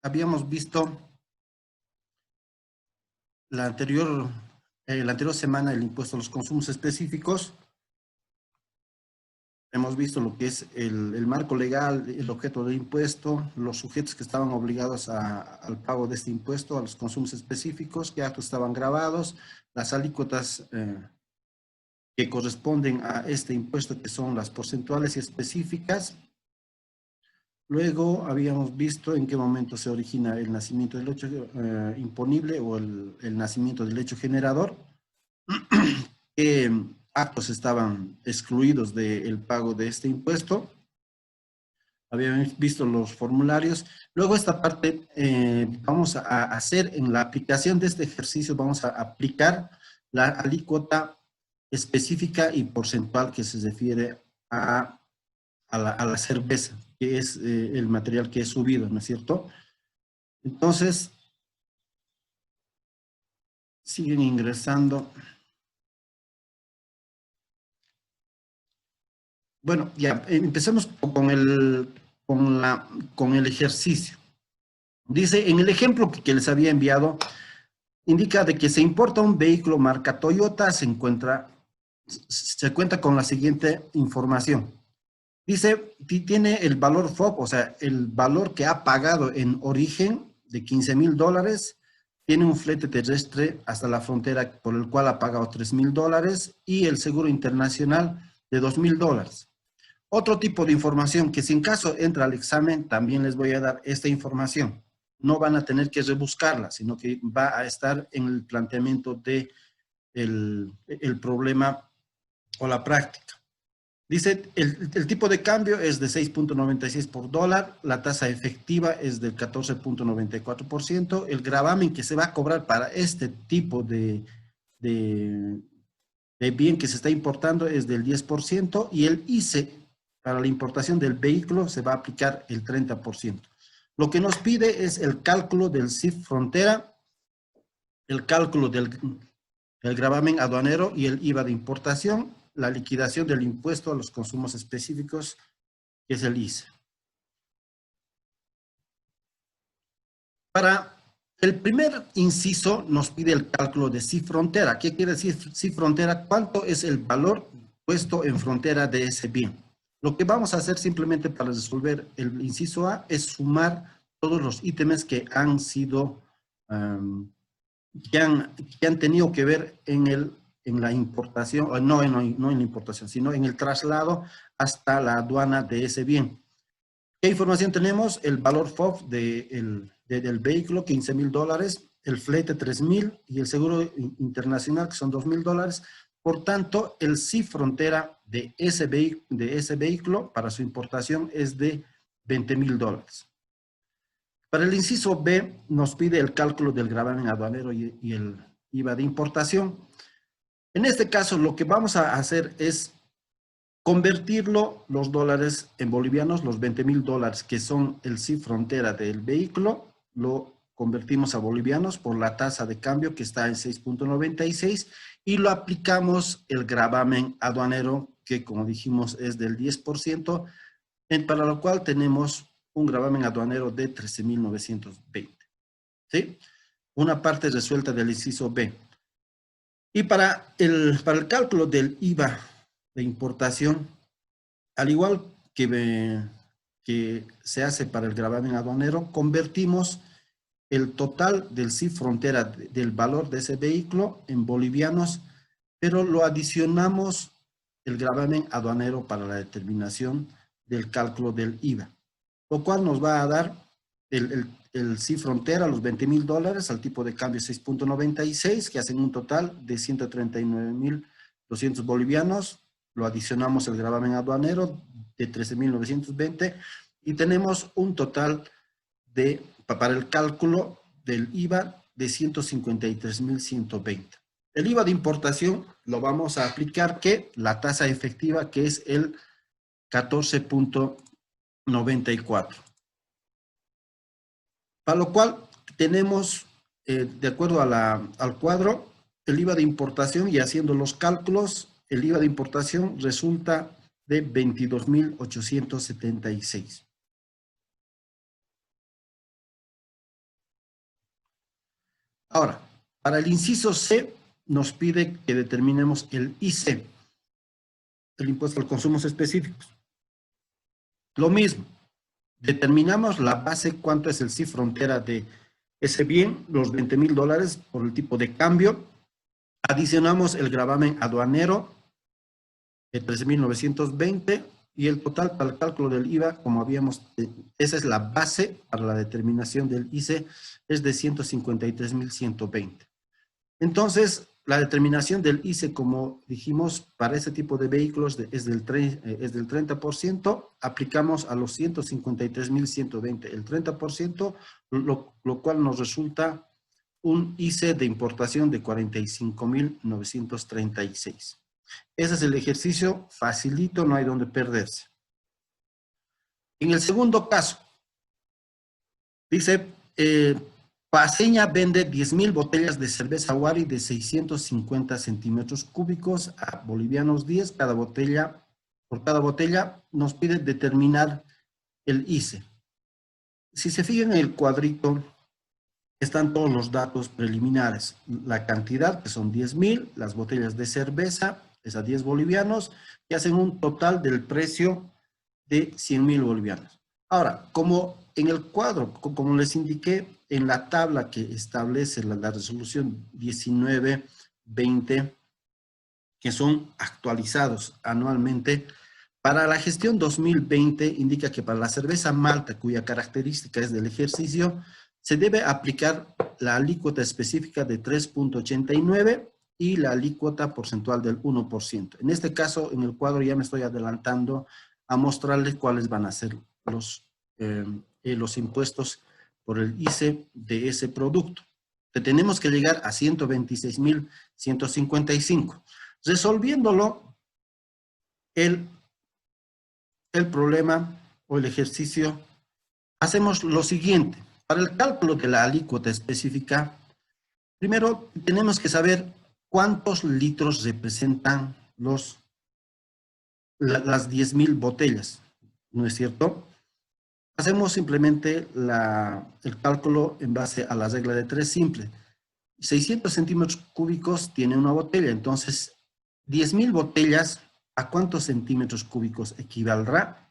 habíamos visto la anterior, la anterior semana el impuesto a los consumos específicos. Hemos visto lo que es el marco legal, el objeto del impuesto, los sujetos que estaban obligados al pago de este impuesto, a los consumos específicos, qué actos estaban grabados, las alícuotas que corresponden a este impuesto, que son las porcentuales y específicas. Luego habíamos visto en qué momento se origina el nacimiento del hecho imponible o el nacimiento del hecho generador, qué actos estaban excluidos del pago de este impuesto. Habíamos visto los formularios. Luego esta parte vamos a hacer en la aplicación de este ejercicio, vamos a aplicar la alícuota específica y porcentual que se refiere a la cerveza, que es el material que he subido, ¿no es cierto? Entonces, siguen ingresando. Bueno, ya, empecemos con el ejercicio. Dice, en el ejemplo que les había enviado, indica de que se importa un vehículo marca Toyota, se cuenta con la siguiente información. Dice, tiene el valor FOB, o sea, el valor que ha pagado en origen de $15,000, tiene un flete terrestre hasta la frontera por el cual ha pagado $3,000 y el seguro internacional de $2,000. Otro tipo de información que si en caso entra al examen, también les voy a dar esta información. No van a tener que rebuscarla, sino que va a estar en el planteamiento de el problema o la práctica. Dice, el tipo de cambio es de 6.96 por dólar, la tasa efectiva es del 14.94%, el gravamen que se va a cobrar para este tipo de, de bien que se está importando es del 10% y el ICE para la importación del vehículo se va a aplicar el 30%. Lo que nos pide es el cálculo del CIF frontera, el cálculo del gravamen aduanero y el IVA de importación, la liquidación del impuesto a los consumos específicos, que es el ICE. Para el primer inciso nos pide el cálculo de CIF frontera. ¿Qué quiere decir CIF frontera? ¿Cuánto es el valor puesto en frontera de ese bien? Lo que vamos a hacer simplemente para resolver el inciso A es sumar todos los ítems que han sido, que han tenido que ver en la importación, no en la importación, sino en el traslado hasta la aduana de ese bien. ¿Qué información tenemos? El valor FOB del vehículo, $15,000, el flete, $3,000 y el seguro internacional, que son $2,000. Por tanto, el CIF frontera de ese vehículo para su importación es de $20,000. Para el inciso B, nos pide el cálculo del gravamen aduanero y el IVA de importación. En este caso, lo que vamos a hacer es convertirlo los dólares en bolivianos, los $20,000 que son el CIF frontera del vehículo, lo convertimos a bolivianos por la tasa de cambio que está en 6.96 y lo aplicamos el gravamen aduanero que como dijimos es del 10%, para lo cual tenemos un gravamen aduanero de 13.920. ¿Sí? Una parte resuelta del inciso B. Y para el cálculo del IVA de importación, al igual que se hace para el gravamen aduanero, convertimos el total del CIF frontera del valor de ese vehículo en bolivianos, pero lo adicionamos el gravamen aduanero para la determinación del cálculo del IVA, lo cual nos va a dar el CIF frontera, los $20,000 al tipo de cambio 6.96, que hacen un total de 139.200 bolivianos. Lo adicionamos el gravamen aduanero de 13.920 y tenemos un total para el cálculo del IVA de 153.120. El IVA de importación lo vamos a aplicar que la tasa efectiva que es el 14.94. Para lo cual tenemos, de acuerdo al cuadro, el IVA de importación y haciendo los cálculos, el IVA de importación resulta de 22.876. Ahora, para el inciso C, nos pide que determinemos el IC, el impuesto a los consumos específicos. Lo mismo, determinamos la base, cuánto es el sí frontera de ese bien, los $20,000 por el tipo de cambio. Adicionamos el gravamen aduanero de 13,920 y el total para el cálculo del IVA, como habíamos, esa es la base para la determinación del IC, es de 153,120. Entonces, la determinación del ICE, como dijimos, para ese tipo de vehículos es del 30%, aplicamos a los 153,120 el 30%, lo cual nos resulta un ICE de importación de 45,936. Ese es el ejercicio, facilito, no hay donde perderse. En el segundo caso, dice, Paceña vende 10,000 botellas de cerveza Wari de 650 centímetros cúbicos a bolivianos 10 cada botella. Por cada botella nos pide determinar el ICE. Si se fijan en el cuadrito, están todos los datos preliminares. La cantidad, que son 10,000, las botellas de cerveza, es a 10 bolivianos, que hacen un total del precio de 100,000 bolivianos. Ahora, como en el cuadro, como les indiqué, en la tabla que establece la resolución 1920, que son actualizados anualmente, para la gestión 2020 indica que para la cerveza malta, cuya característica es del ejercicio, se debe aplicar la alícuota específica de 3,89 y la alícuota porcentual del 1%. En este caso, en el cuadro ya me estoy adelantando a mostrarles cuáles van a ser los impuestos por el ICE de ese producto. Que tenemos que llegar a 126,155. Resolviéndolo, el problema o el ejercicio, hacemos lo siguiente. Para el cálculo de la alícuota específica, primero tenemos que saber cuántos litros representan las 10,000 botellas, ¿no es cierto? Hacemos simplemente el cálculo en base a la regla de 3 simple. 600 centímetros cúbicos tiene una botella, entonces 10,000 botellas, ¿a cuántos centímetros cúbicos equivaldrá?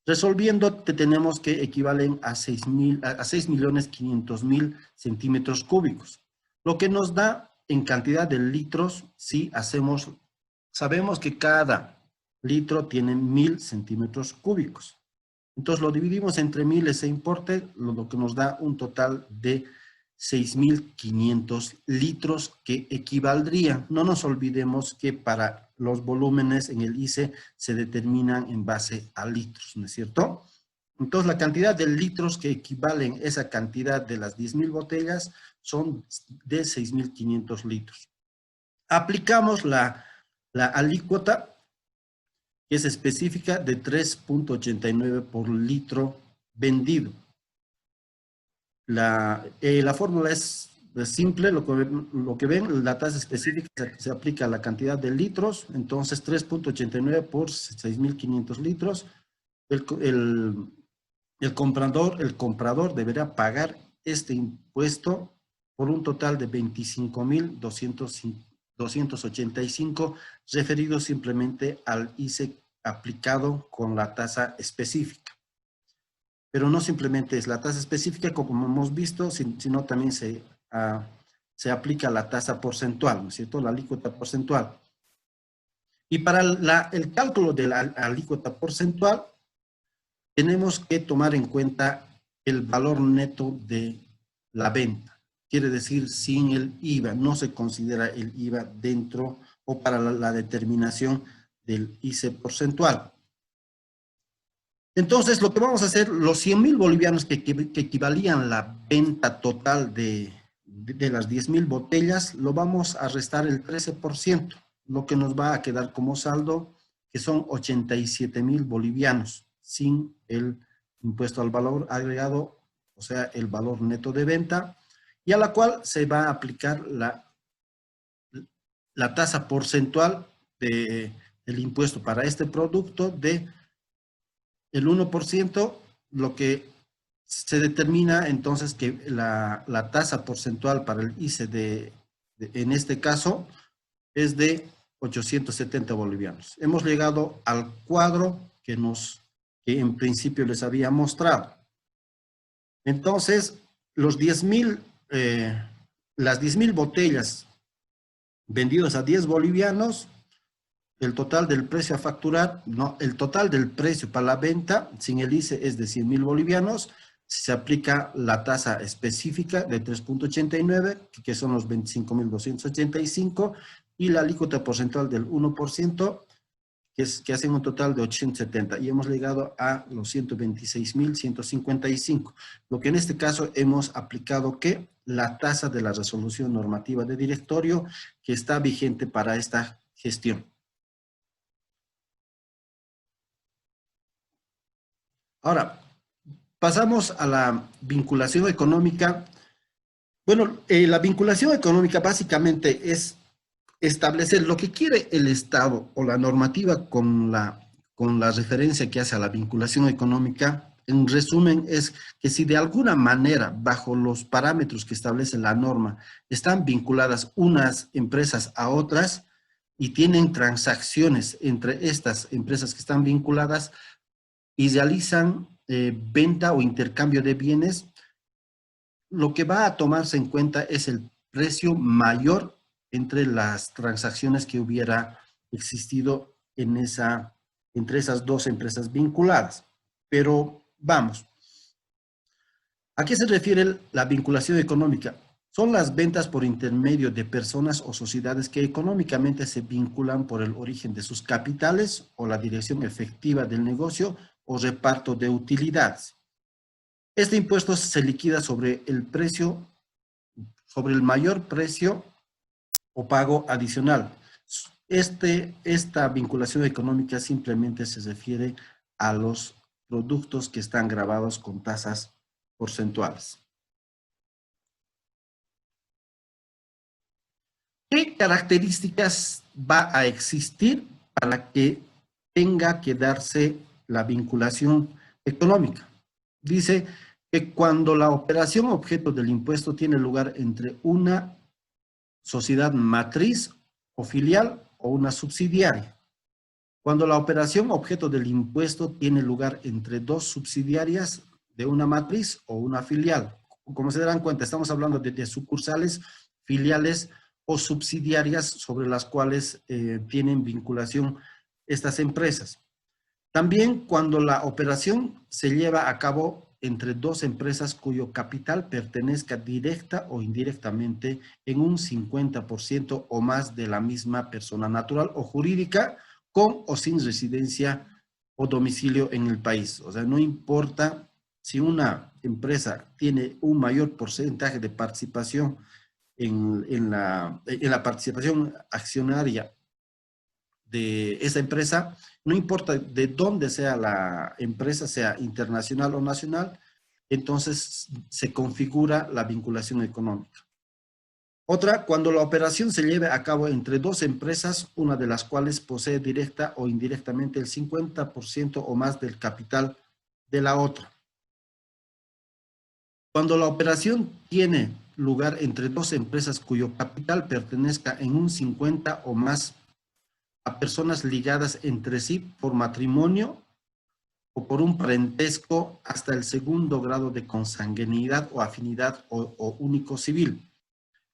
Resolviendo, tenemos que equivalen a 6,500,000 centímetros cúbicos, lo que nos da en cantidad de litros, si sabemos que cada litro tiene 1,000 centímetros cúbicos. Entonces lo dividimos entre 1,000 ese importe, lo que nos da un total de 6,500 litros que equivaldría. No nos olvidemos que para los volúmenes en el ICE se determinan en base a litros, ¿no es cierto? Entonces la cantidad de litros que equivalen a esa cantidad de las 10,000 botellas son de 6,500 litros. Aplicamos la alícuota, que es específica, de 3,89 por litro vendido. La fórmula es simple, lo que ven, la tasa específica se aplica a la cantidad de litros, entonces 3,89 por 6,500 litros. El comprador deberá pagar este impuesto por un total de 25,285, referido simplemente al ICE aplicado con la tasa específica. Pero no simplemente es la tasa específica, como hemos visto, sino también se aplica la tasa porcentual, ¿no es cierto? La alícuota porcentual. Y para el cálculo de la alícuota porcentual, tenemos que tomar en cuenta el valor neto de la venta. Quiere decir, sin el IVA, no se considera el IVA dentro o para la determinación del ICE porcentual. Entonces, lo que vamos a hacer, los 100,000 bolivianos que equivalían la venta total de las 10,000 botellas, lo vamos a restar el 13%, lo que nos va a quedar como saldo, que son 87,000 bolivianos, sin el impuesto al valor agregado, o sea, el valor neto de venta, y a la cual se va a aplicar la tasa porcentual del impuesto para este producto de el 1%, lo que se determina entonces que la tasa porcentual para el ICE en este caso es de 870 bolivianos. Hemos llegado al cuadro que en principio les había mostrado. Entonces, los 10.000, las 10.000 botellas vendidas a 10 bolivianos, el total del precio a facturar, no, el total del precio para la venta sin el ICE es de 100.000 bolivianos. Se aplica la tasa específica de 3.89, que son los 25.285, y la alícuota porcentual del 1%, que hacen un total de 870, y hemos llegado a los 126.155. Lo que en este caso hemos aplicado que la tasa de la resolución normativa de directorio que está vigente para esta gestión. Ahora, pasamos a la vinculación económica. Bueno, la vinculación económica básicamente es establecer lo que quiere el Estado o la normativa con la referencia que hace a la vinculación económica. En resumen, es que si de alguna manera, bajo los parámetros que establece la norma, están vinculadas unas empresas a otras y tienen transacciones entre estas empresas que están vinculadas y realizan venta o intercambio de bienes, lo que va a tomarse en cuenta es el precio mayor entre las transacciones que hubiera existido entre esas dos empresas vinculadas. Pero vamos, ¿a qué se refiere la vinculación económica? Son las ventas por intermedio de personas o sociedades que económicamente se vinculan por el origen de sus capitales o la dirección efectiva del negocio o reparto de utilidades. Este impuesto se liquida sobre el precio, sobre el mayor precio o pago adicional. Esta vinculación económica simplemente se refiere a los productos que están grabados con tasas porcentuales. ¿Qué características va a existir para que tenga que darse la vinculación económica? Dice que cuando la operación objeto del impuesto tiene lugar entre una sociedad matriz o filial o una subsidiaria. Cuando la operación objeto del impuesto tiene lugar entre dos subsidiarias de una matriz o una filial. Como se darán cuenta, estamos hablando de sucursales, filiales o subsidiarias sobre las cuales tienen vinculación estas empresas. También cuando la operación se lleva a cabo entre dos empresas cuyo capital pertenezca directa o indirectamente en un 50% o más de la misma persona natural o jurídica, con o sin residencia o domicilio en el país. O sea, no importa si una empresa tiene un mayor porcentaje de participación en la participación accionaria de esa empresa, no importa de dónde sea la empresa, sea internacional o nacional, entonces se configura la vinculación económica. Otra, cuando la operación se lleve a cabo entre dos empresas, una de las cuales posee directa o indirectamente el 50% o más del capital de la otra. Cuando la operación tiene lugar entre dos empresas cuyo capital pertenezca en un 50 o más a personas ligadas entre sí por matrimonio o por un parentesco hasta el segundo grado de consanguinidad o afinidad o único civil.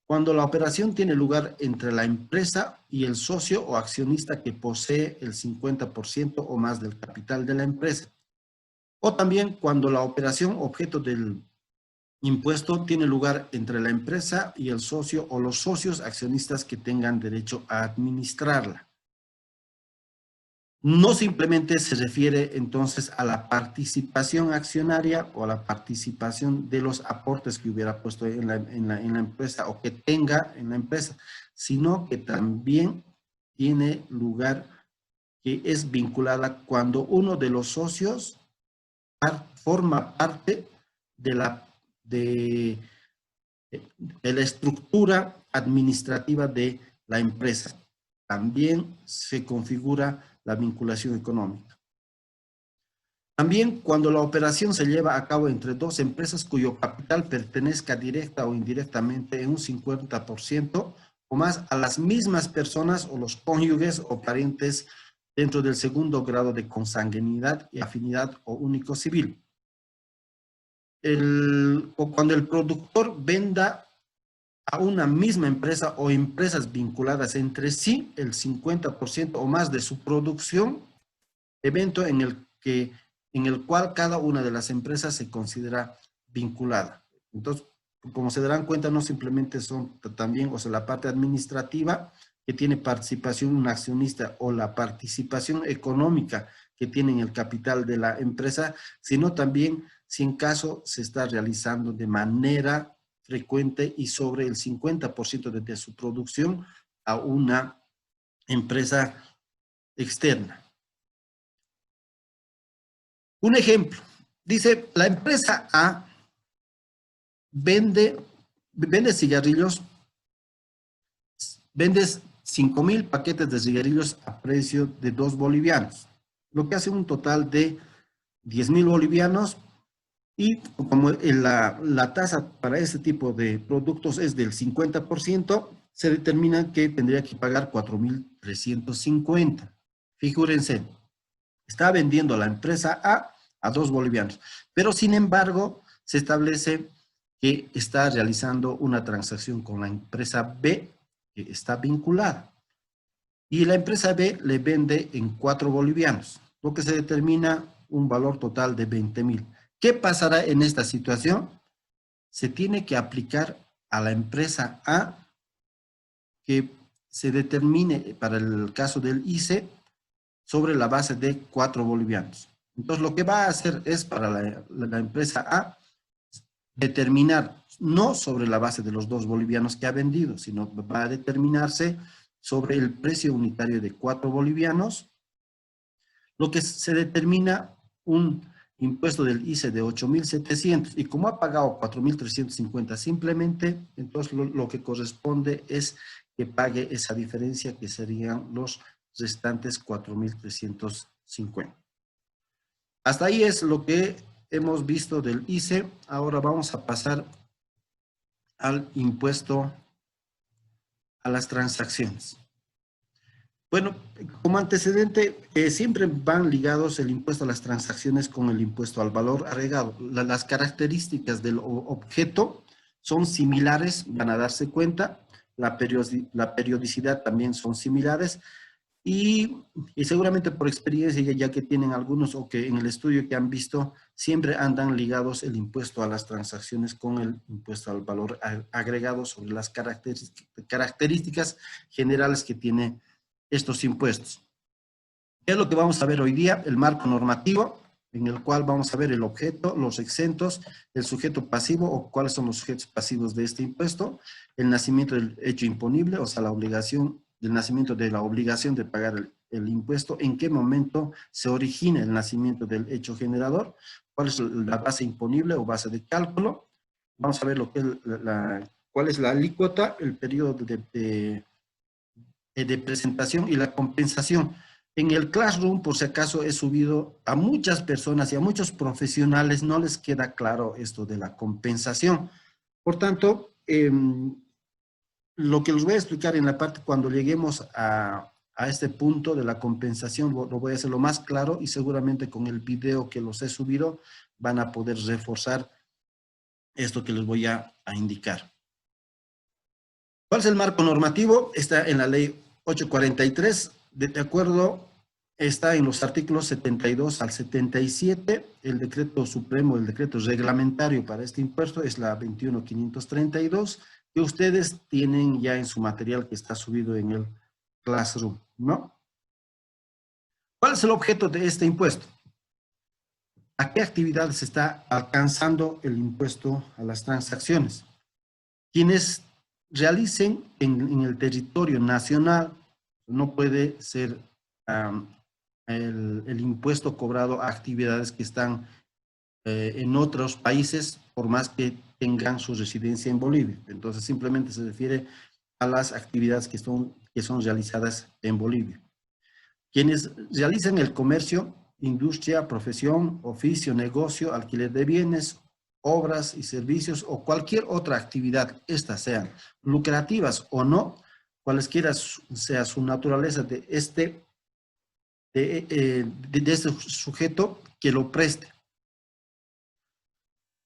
Cuando la operación tiene lugar entre la empresa y el socio o accionista que posee el 50% o más del capital de la empresa. O también cuando la operación objeto del impuesto tiene lugar entre la empresa y el socio o los socios accionistas que tengan derecho a administrarla. No simplemente se refiere entonces a la participación accionaria o a la participación de los aportes que hubiera puesto en la empresa o que tenga en la empresa, sino que también tiene lugar que es vinculada cuando uno de los socios forma parte de la estructura administrativa de la empresa. También se configura la vinculación económica. También cuando la operación se lleva a cabo entre dos empresas cuyo capital pertenezca directa o indirectamente en un 50% o más a las mismas personas o los cónyuges o parientes dentro del segundo grado de consanguinidad y afinidad o único civil. O cuando el productor venda a una misma empresa o empresas vinculadas entre sí el 50% o más de su producción, evento en el cual cada una de las empresas se considera vinculada. Entonces, como se darán cuenta, no simplemente son también, o sea, la parte administrativa que tiene participación un accionista o la participación económica que tiene en el capital de la empresa, sino también si en caso se está realizando de manera frecuente y sobre el 50% de su producción a una empresa externa. Un ejemplo, dice, la empresa A vende cigarrillos, vende 5,000 paquetes de cigarrillos a precio de 2 bolivianos, lo que hace un total de 10,000 bolivianos y como la tasa para este tipo de productos es del 50%, se determina que tendría que pagar 4,350. Fíjense, está vendiendo a la empresa a 2 bolivianos, pero sin embargo se establece que está realizando una transacción con la empresa B que está vinculada y la empresa B le vende en 4 bolivianos, lo que se determina un valor total de 20,000. ¿Qué pasará en esta situación? Se tiene que aplicar a la empresa A que se determine para el caso del ICE sobre la base de 4 bolivianos. Entonces, lo que va a hacer es para la empresa A determinar no sobre la base de los 2 bolivianos que ha vendido, sino va a determinarse sobre el precio unitario de 4 bolivianos, lo que se determina un impuesto del ICE de 8,700 y como ha pagado 4,350 simplemente, entonces lo que corresponde es que pague esa diferencia que serían los restantes 4,350. Hasta ahí es lo que hemos visto del ICE. Ahora vamos a pasar al impuesto a las transacciones. Bueno, como antecedente, siempre van ligados el impuesto a las transacciones con el impuesto al valor agregado. Las características del objeto son similares, van a darse cuenta, la periodicidad también son similares y seguramente por experiencia, ya que tienen algunos o que en el estudio que han visto, siempre andan ligados el impuesto a las transacciones con el impuesto al valor agregado sobre las características generales que tiene estos impuestos. ¿Qué es lo que vamos a ver hoy día? El marco normativo, en el cual vamos a ver el objeto, los exentos, el sujeto pasivo o cuáles son los sujetos pasivos de este impuesto, el nacimiento del hecho imponible, o sea, la obligación, el nacimiento de la obligación de pagar el impuesto, en qué momento se origina el nacimiento del hecho generador, cuál es la base imponible o base de cálculo. Vamos a ver lo que es cuál es la alícuota, el periodo de presentación y la compensación. En el Classroom, por si acaso, he subido a muchas personas y a muchos profesionales, no les queda claro esto de la compensación. Por tanto, lo que les voy a explicar en la parte cuando lleguemos a este punto de la compensación, lo voy a hacer lo más claro y seguramente con el video que los he subido van a poder reforzar esto que les voy a indicar. ¿Cuál es el marco normativo? Está en la ley 843, de acuerdo, está en los artículos 72 al 77, el decreto supremo, el decreto reglamentario para este impuesto es la 21.532, que ustedes tienen ya en su material que está subido en el Classroom, ¿no? ¿Cuál es el objeto de este impuesto? ¿A qué actividades se está alcanzando el impuesto a las transacciones? Quienes realicen en el territorio nacional, no puede ser el impuesto cobrado a actividades que están en otros países, por más que tengan su residencia en Bolivia. Entonces, simplemente se refiere a las actividades que son realizadas en Bolivia. Quienes realicen el comercio industria, profesión, oficio, negocio, alquiler de bienes, obras y servicios o cualquier otra actividad, estas sean lucrativas o no, cualesquiera sea su naturaleza de este sujeto que lo preste.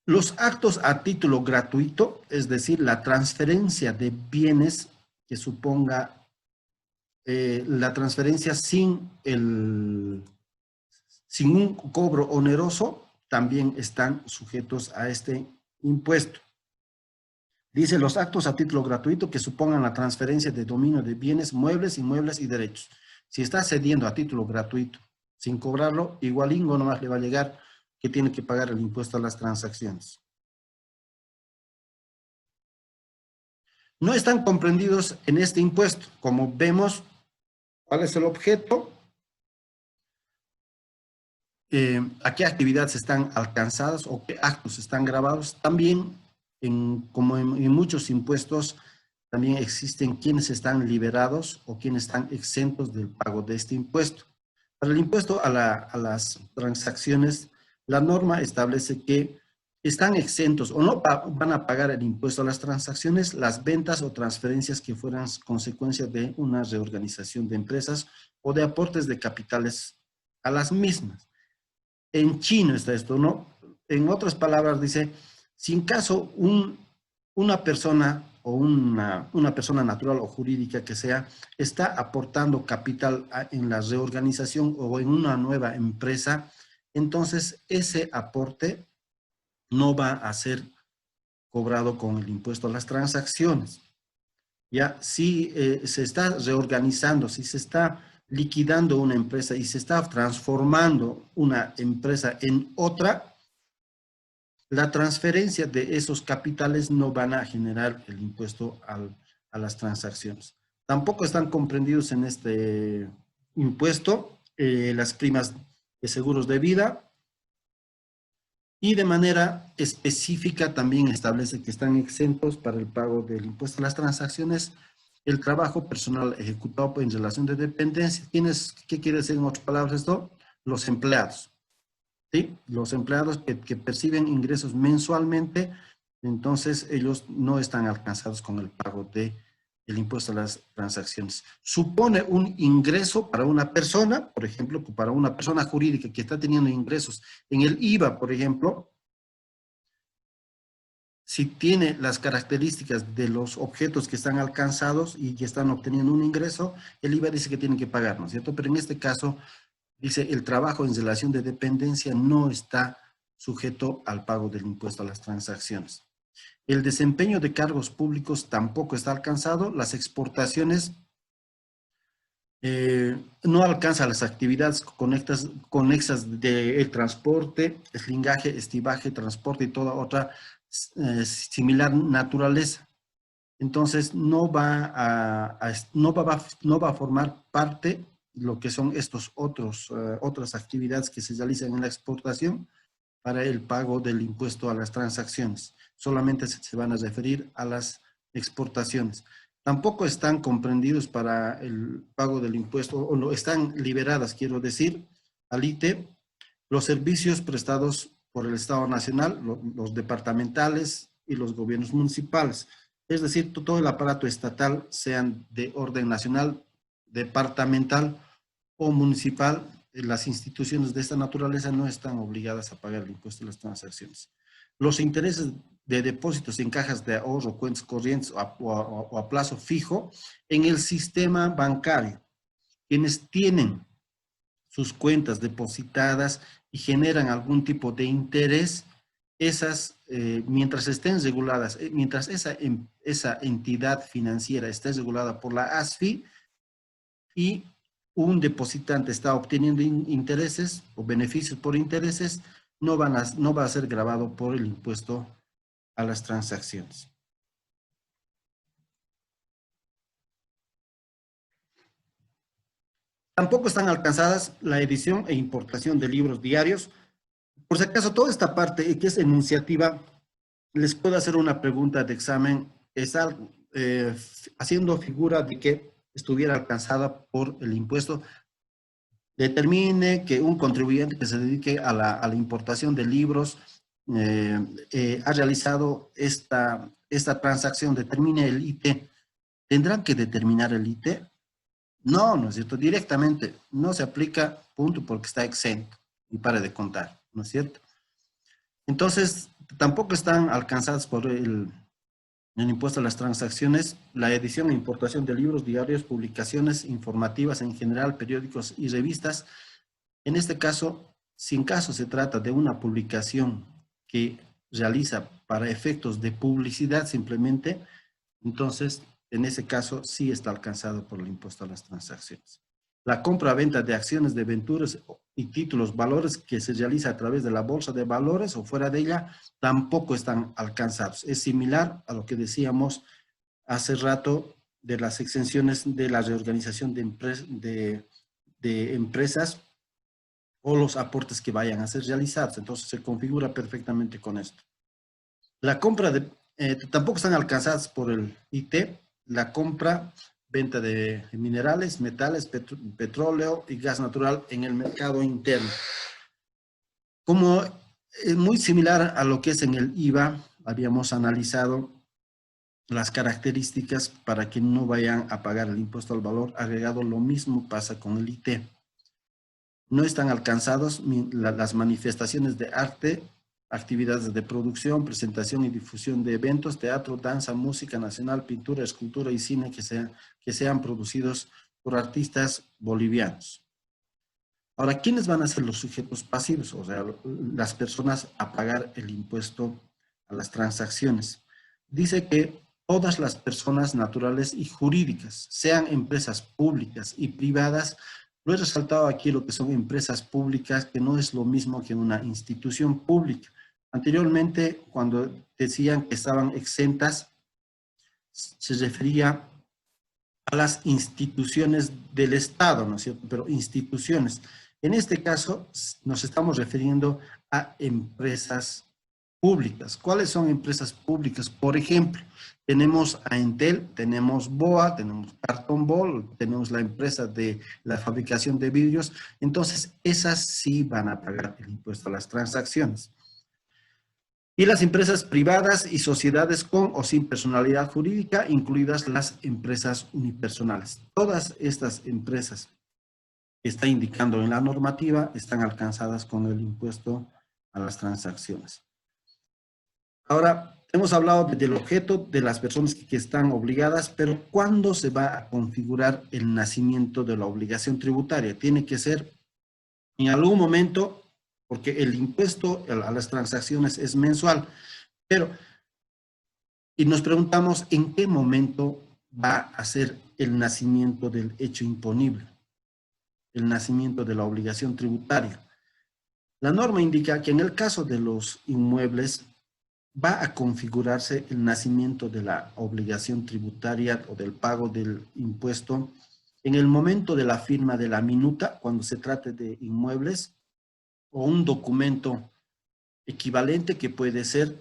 Los actos a título gratuito, es decir, la transferencia de bienes que suponga la transferencia sin un cobro oneroso, también están sujetos a este impuesto. Dice los actos a título gratuito que supongan la transferencia de dominio de bienes, muebles, inmuebles y derechos. Si está cediendo a título gratuito sin cobrarlo, igualingo nomás le va a llegar que tiene que pagar el impuesto a las transacciones. No están comprendidos en este impuesto. Como vemos, ¿cuál es el objeto? ¿A qué actividades están alcanzadas o qué actos están grabados? También, como en muchos impuestos, también existen quienes están liberados o quienes están exentos del pago de este impuesto. Para el impuesto a las transacciones, la norma establece que están exentos o no van a pagar el impuesto a las transacciones las ventas o transferencias que fueran consecuencia de una reorganización de empresas o de aportes de capitales a las mismas. En chino está esto, ¿no? En otras palabras dice, si en caso una persona o una persona natural o jurídica que sea, está aportando capital en la reorganización o en una nueva empresa, entonces ese aporte no va a ser cobrado con el impuesto a las transacciones. Ya, si se está reorganizando, si se está liquidando una empresa y se está transformando una empresa en otra, la transferencia de esos capitales no van a generar el impuesto a las transacciones. Tampoco están comprendidos en este impuesto las primas de seguros de vida y de manera específica también establece que están exentos para el pago del impuesto a las transacciones el trabajo personal ejecutado en relación de dependencia. ¿Qué quiere decir en otras palabras esto? Los empleados. ¿Sí? Los empleados que perciben ingresos mensualmente, entonces ellos no están alcanzados con el pago del impuesto a las transacciones. Supone un ingreso para una persona, por ejemplo, para una persona jurídica que está teniendo ingresos en el IVA, por ejemplo, si tiene las características de los objetos que están alcanzados y que están obteniendo un ingreso, el IVA dice que tienen que pagar, ¿no es cierto? Pero en este caso, dice, el trabajo en relación de dependencia no está sujeto al pago del impuesto a las transacciones. El desempeño de cargos públicos tampoco está alcanzado. Las exportaciones no alcanzan las actividades conexas del transporte, eslingaje, estibaje, transporte y toda otra similar naturaleza. Entonces, no va a formar parte lo que son otras actividades que se realizan en la exportación para el pago del impuesto a las transacciones. Solamente se van a referir a las exportaciones. Tampoco están comprendidos para el pago del impuesto, o no están liberadas, quiero decir, al ITE, los servicios prestados por el Estado Nacional, los departamentales y los gobiernos municipales. Es decir, todo el aparato estatal, sean de orden nacional, departamental o municipal, las instituciones de esta naturaleza no están obligadas a pagar el impuesto de las transacciones. Los intereses de depósitos en cajas de ahorro, cuentas corrientes o a plazo fijo en el sistema bancario. Quienes tienen sus cuentas depositadas y generan algún tipo de interés, mientras estén reguladas, mientras esa entidad financiera esté regulada por la ASFI y un depositante está obteniendo intereses o beneficios por intereses, no va a ser gravado por el impuesto a las transacciones. Tampoco están alcanzadas la edición e importación de libros diarios. Por si acaso, toda esta parte que es enunciativa, les puedo hacer una pregunta de examen, está haciendo figura de que estuviera alcanzada por el impuesto. Determine que un contribuyente que se dedique a la importación de libros ha realizado esta transacción, determine el IT. ¿Tendrán que determinar el IT? No, ¿no es cierto? Directamente no se aplica, punto, porque está exento y para de contar, ¿no es cierto? Entonces, tampoco están alcanzadas por el impuesto a las transacciones, la edición e importación de libros, diarios, publicaciones informativas en general, periódicos y revistas. En este caso, si en caso se trata de una publicación que realiza para efectos de publicidad simplemente, entonces en ese caso sí está alcanzado por el impuesto a las transacciones. La compra-venta de acciones, de venturas y títulos, valores que se realiza a través de la bolsa de valores o fuera de ella, tampoco están alcanzados. Es similar a lo que decíamos hace rato de las exenciones de la reorganización de empresas o los aportes que vayan a ser realizados. Entonces se configura perfectamente con esto. La compra tampoco están alcanzadas por el IT, la compra, venta de minerales, metales, petróleo y gas natural en el mercado interno. Como es muy similar a lo que es en el IVA, habíamos analizado las características para que no vayan a pagar el impuesto al valor agregado. Lo mismo pasa con el IT. No están alcanzados las manifestaciones de arte, actividades de producción, presentación y difusión de eventos, teatro, danza, música nacional, pintura, escultura y cine que sean producidos por artistas bolivianos. Ahora, ¿quiénes van a ser los sujetos pasivos? O sea, las personas a pagar el impuesto a las transacciones. Dice que todas las personas naturales y jurídicas, sean empresas públicas y privadas. Lo he resaltado aquí lo que son empresas públicas, que no es lo mismo que una institución pública. Anteriormente, cuando decían que estaban exentas, se refería a las instituciones del Estado, ¿no es cierto? Pero instituciones. En este caso, nos estamos refiriendo a empresas públicas. ¿Cuáles son empresas públicas? Por ejemplo, tenemos a Entel, tenemos BOA, tenemos Carton Ball, tenemos la empresa de la fabricación de vidrios. Entonces, esas sí van a pagar el impuesto a las transacciones. Y las empresas privadas y sociedades con o sin personalidad jurídica, incluidas las empresas unipersonales. Todas estas empresas que está indicando en la normativa están alcanzadas con el impuesto a las transacciones. Ahora, hemos hablado del objeto de las personas que están obligadas, pero ¿cuándo se va a configurar el nacimiento de la obligación tributaria? Tiene que ser en algún momento, porque el impuesto a las transacciones es mensual, pero y nos preguntamos en qué momento va a ser el nacimiento del hecho imponible, el nacimiento de la obligación tributaria. La norma indica que en el caso de los inmuebles va a configurarse el nacimiento de la obligación tributaria o del pago del impuesto en el momento de la firma de la minuta, cuando se trate de inmuebles, o un documento equivalente que puede ser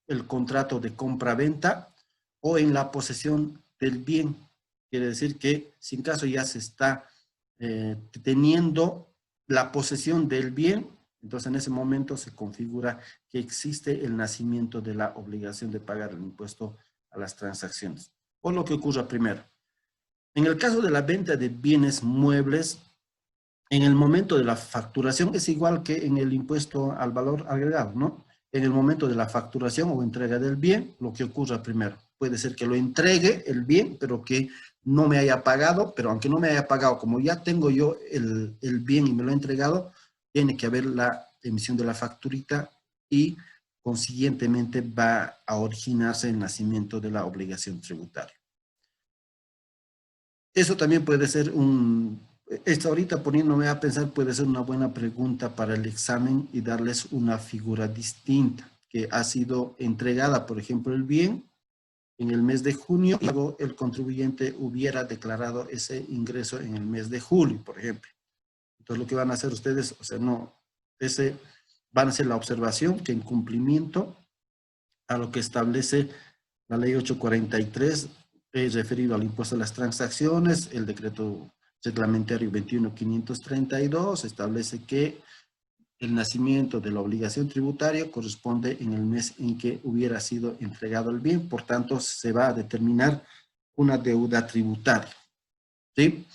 el contrato de compra-venta o en la posesión del bien. Quiere decir que si en caso ya se está teniendo la posesión del bien, entonces en ese momento se configura que existe el nacimiento de la obligación de pagar el impuesto a las transacciones. O lo que ocurra primero. En el caso de la venta de bienes muebles, en el momento de la facturación es igual que en el impuesto al valor agregado, ¿no? En el momento de la facturación o entrega del bien, lo que ocurra primero. Puede ser que lo entregue el bien, pero que no me haya pagado, pero aunque no me haya pagado, como ya tengo yo el bien y me lo he entregado, tiene que haber la emisión de la facturita y consiguientemente va a originarse el nacimiento de la obligación tributaria. Eso también puede ser esto ahorita poniéndome a pensar puede ser una buena pregunta para el examen y darles una figura distinta, que ha sido entregada, por ejemplo, el bien en el mes de junio y luego el contribuyente hubiera declarado ese ingreso en el mes de julio, por ejemplo. Entonces lo que van a hacer ustedes, o sea, no, van a hacer la observación que en cumplimiento a lo que establece la ley 843, referido al impuesto a las transacciones, el decreto Reglamentario 21.532 establece que el nacimiento de la obligación tributaria corresponde en el mes en que hubiera sido entregado el bien, por tanto se va a determinar una deuda tributaria, ¿sí?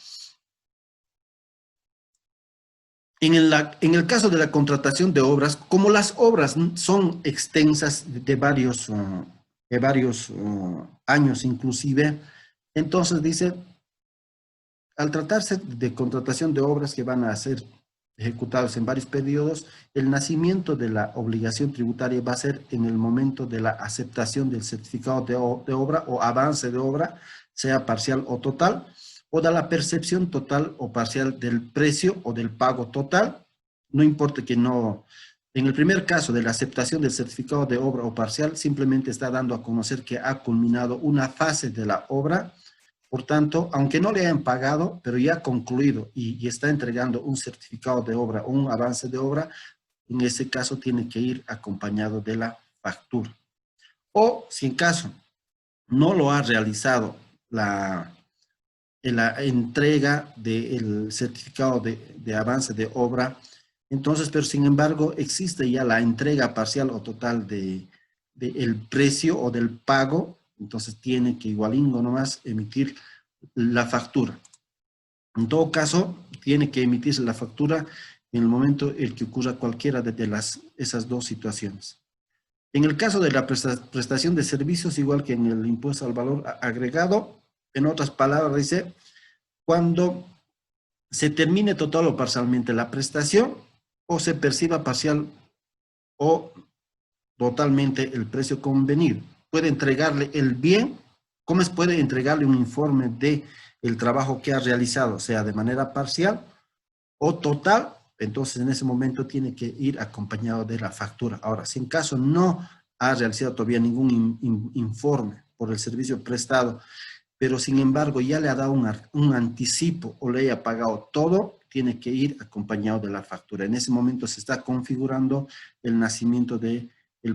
En el caso de la contratación de obras, como las obras son extensas de varios años inclusive, entonces dice, al tratarse de contratación de obras que van a ser ejecutadas en varios periodos, el nacimiento de la obligación tributaria va a ser en el momento de la aceptación del certificado de obra o avance de obra, sea parcial o total, o de la percepción total o parcial del precio o del pago total. No importa que no, en el primer caso de la aceptación del certificado de obra o parcial, simplemente está dando a conocer que ha culminado una fase de la obra. Por tanto, aunque no le hayan pagado, pero ya ha concluido y está entregando un certificado de obra o un avance de obra, en ese caso tiene que ir acompañado de la factura. O si en caso no lo ha realizado la entrega del certificado de avance de obra, entonces, pero sin embargo, existe ya la entrega parcial o total de el precio o del pago, entonces tiene que igualingo nomás emitir la factura. En todo caso, tiene que emitirse la factura en el momento en que ocurra cualquiera de esas dos situaciones. En el caso de la prestación de servicios, igual que en el impuesto al valor agregado, en otras palabras, dice, cuando se termine total o parcialmente la prestación o se perciba parcial o totalmente el precio convenido. Puede entregarle el bien, ¿cómo es? Puede entregarle un informe de el trabajo que ha realizado, sea de manera parcial o total, entonces en ese momento tiene que ir acompañado de la factura. Ahora, si en caso no ha realizado todavía ningún informe por el servicio prestado, pero sin embargo ya le ha dado un anticipo o le haya pagado todo, tiene que ir acompañado de la factura. En ese momento se está configurando el nacimiento del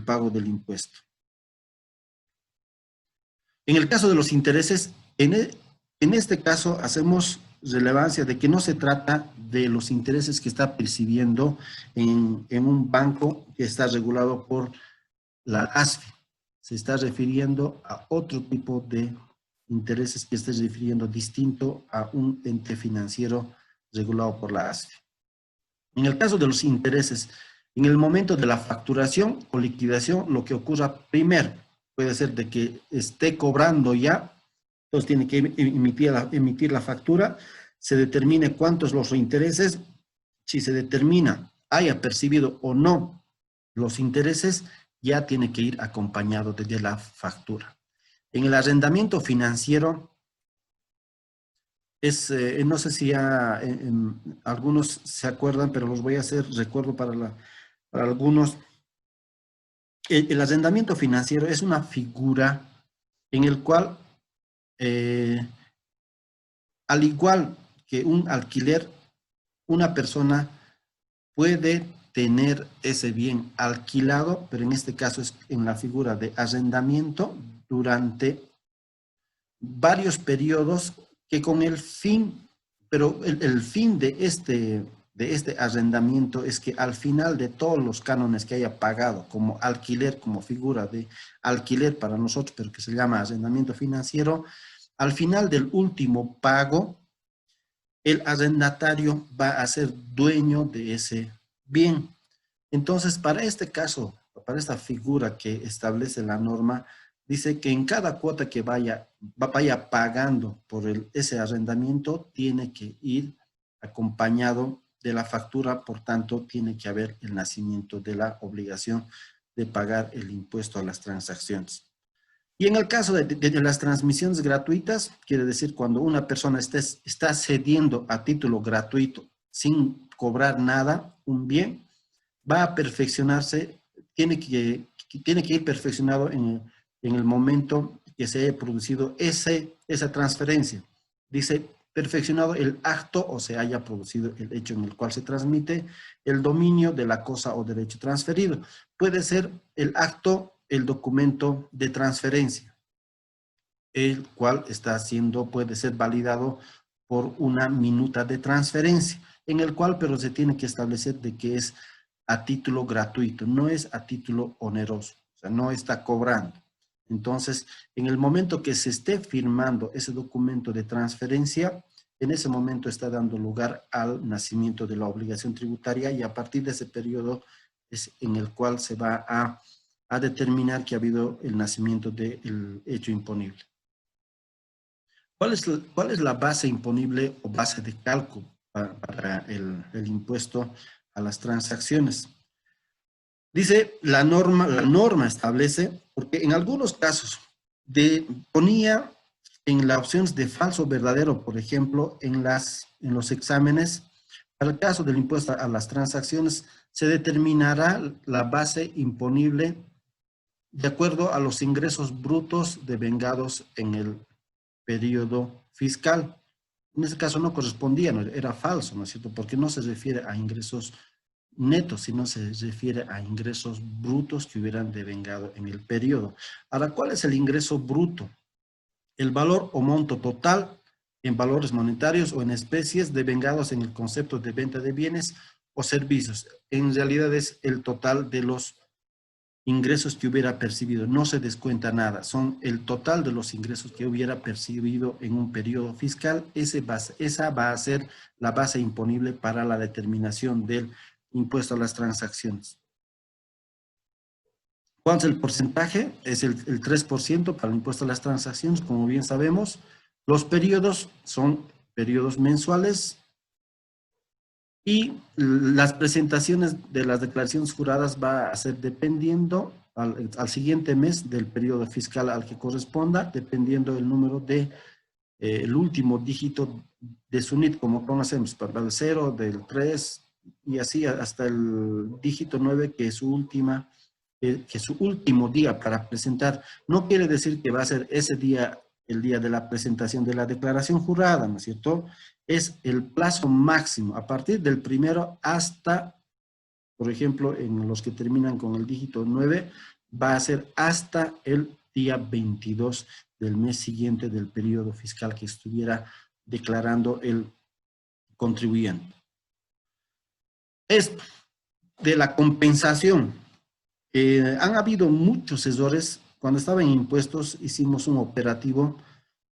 pago del impuesto. En el caso de los intereses, en este caso hacemos relevancia de que no se trata de los intereses que está percibiendo en un banco que está regulado por la ASFI. Se está refiriendo a otro tipo de intereses que está refiriendo distinto a un ente financiero regulado por la ASFI. En el caso de los intereses, en el momento de la facturación o liquidación, lo que ocurra primero puede ser de que esté cobrando ya, entonces tiene que emitir la factura, se determine cuántos los intereses, si se determina haya percibido o no los intereses, ya tiene que ir acompañado de la factura. En el arrendamiento financiero, no sé si ya algunos se acuerdan, pero los voy a hacer recuerdo para algunos. El arrendamiento financiero es una figura en el cual, al igual que un alquiler, una persona puede tener ese bien alquilado, pero en este caso es en la figura de arrendamiento durante varios periodos que con el fin, pero el fin de este arrendamiento es que al final de todos los cánones que haya pagado como alquiler, como figura de alquiler para nosotros, pero que se llama arrendamiento financiero, al final del último pago, el arrendatario va a ser dueño de ese bien. Entonces, para este caso, para esta figura que establece la norma, dice que en cada cuota que vaya pagando por ese arrendamiento, tiene que ir acompañado de la factura, por tanto, tiene que haber el nacimiento de la obligación de pagar el impuesto a las transacciones. Y en el caso de las transmisiones gratuitas, quiere decir cuando una persona está cediendo a título gratuito sin cobrar nada, un bien, va a perfeccionarse, tiene que ir perfeccionado en el momento que se haya producido esa transferencia. Dice, perfeccionado el acto o se haya producido el hecho en el cual se transmite el dominio de la cosa o derecho transferido. Puede ser el acto, el documento de transferencia, el cual puede ser validado por una minuta de transferencia, en el cual pero se tiene que establecer de que es a título gratuito, no es a título oneroso, o sea, no está cobrando. Entonces, en el momento que se esté firmando ese documento de transferencia, en ese momento está dando lugar al nacimiento de la obligación tributaria y a partir de ese periodo es en el cual se va a determinar que ha habido el nacimiento del hecho imponible. ¿Cuál es la base imponible o base de cálculo para el impuesto a las transacciones? Dice la norma establece, porque en algunos casos ponía en las opciones de falso o verdadero, por ejemplo, en los exámenes, para el caso del impuesto a las transacciones, se determinará la base imponible de acuerdo a los ingresos brutos devengados en el periodo fiscal. En ese caso no correspondía, no, era falso, ¿no es cierto? Porque no se refiere a ingresos netos, sino se refiere a ingresos brutos que hubieran devengado en el periodo. Ahora, ¿cuál es el ingreso bruto? El valor o monto total en valores monetarios o en especies devengados en el concepto de venta de bienes o servicios. En realidad es el total de los ingresos que hubiera percibido, no se descuenta nada, son el total de los ingresos que hubiera percibido en un periodo fiscal, esa va a ser la base imponible para la determinación del impuesto a las transacciones. ¿Cuál es el porcentaje? Es el 3% para el impuesto a las transacciones, como bien sabemos. Los periodos son periodos mensuales y las presentaciones de las declaraciones juradas va a ser dependiendo al siguiente mes del periodo fiscal al que corresponda, dependiendo del número de el último dígito de su NIT, como conocemos, para el 0, del 3 y así hasta el dígito 9, que es su último día para presentar. No quiere decir que va a ser ese día, el día de la presentación de la declaración jurada, ¿no es cierto? Es el plazo máximo, a partir del primero hasta, por ejemplo, en los que terminan con el dígito 9, va a ser hasta el día 22 del mes siguiente del periodo fiscal que estuviera declarando el contribuyente. Esto de la compensación. Han habido muchos errores. Cuando estaba en impuestos hicimos un operativo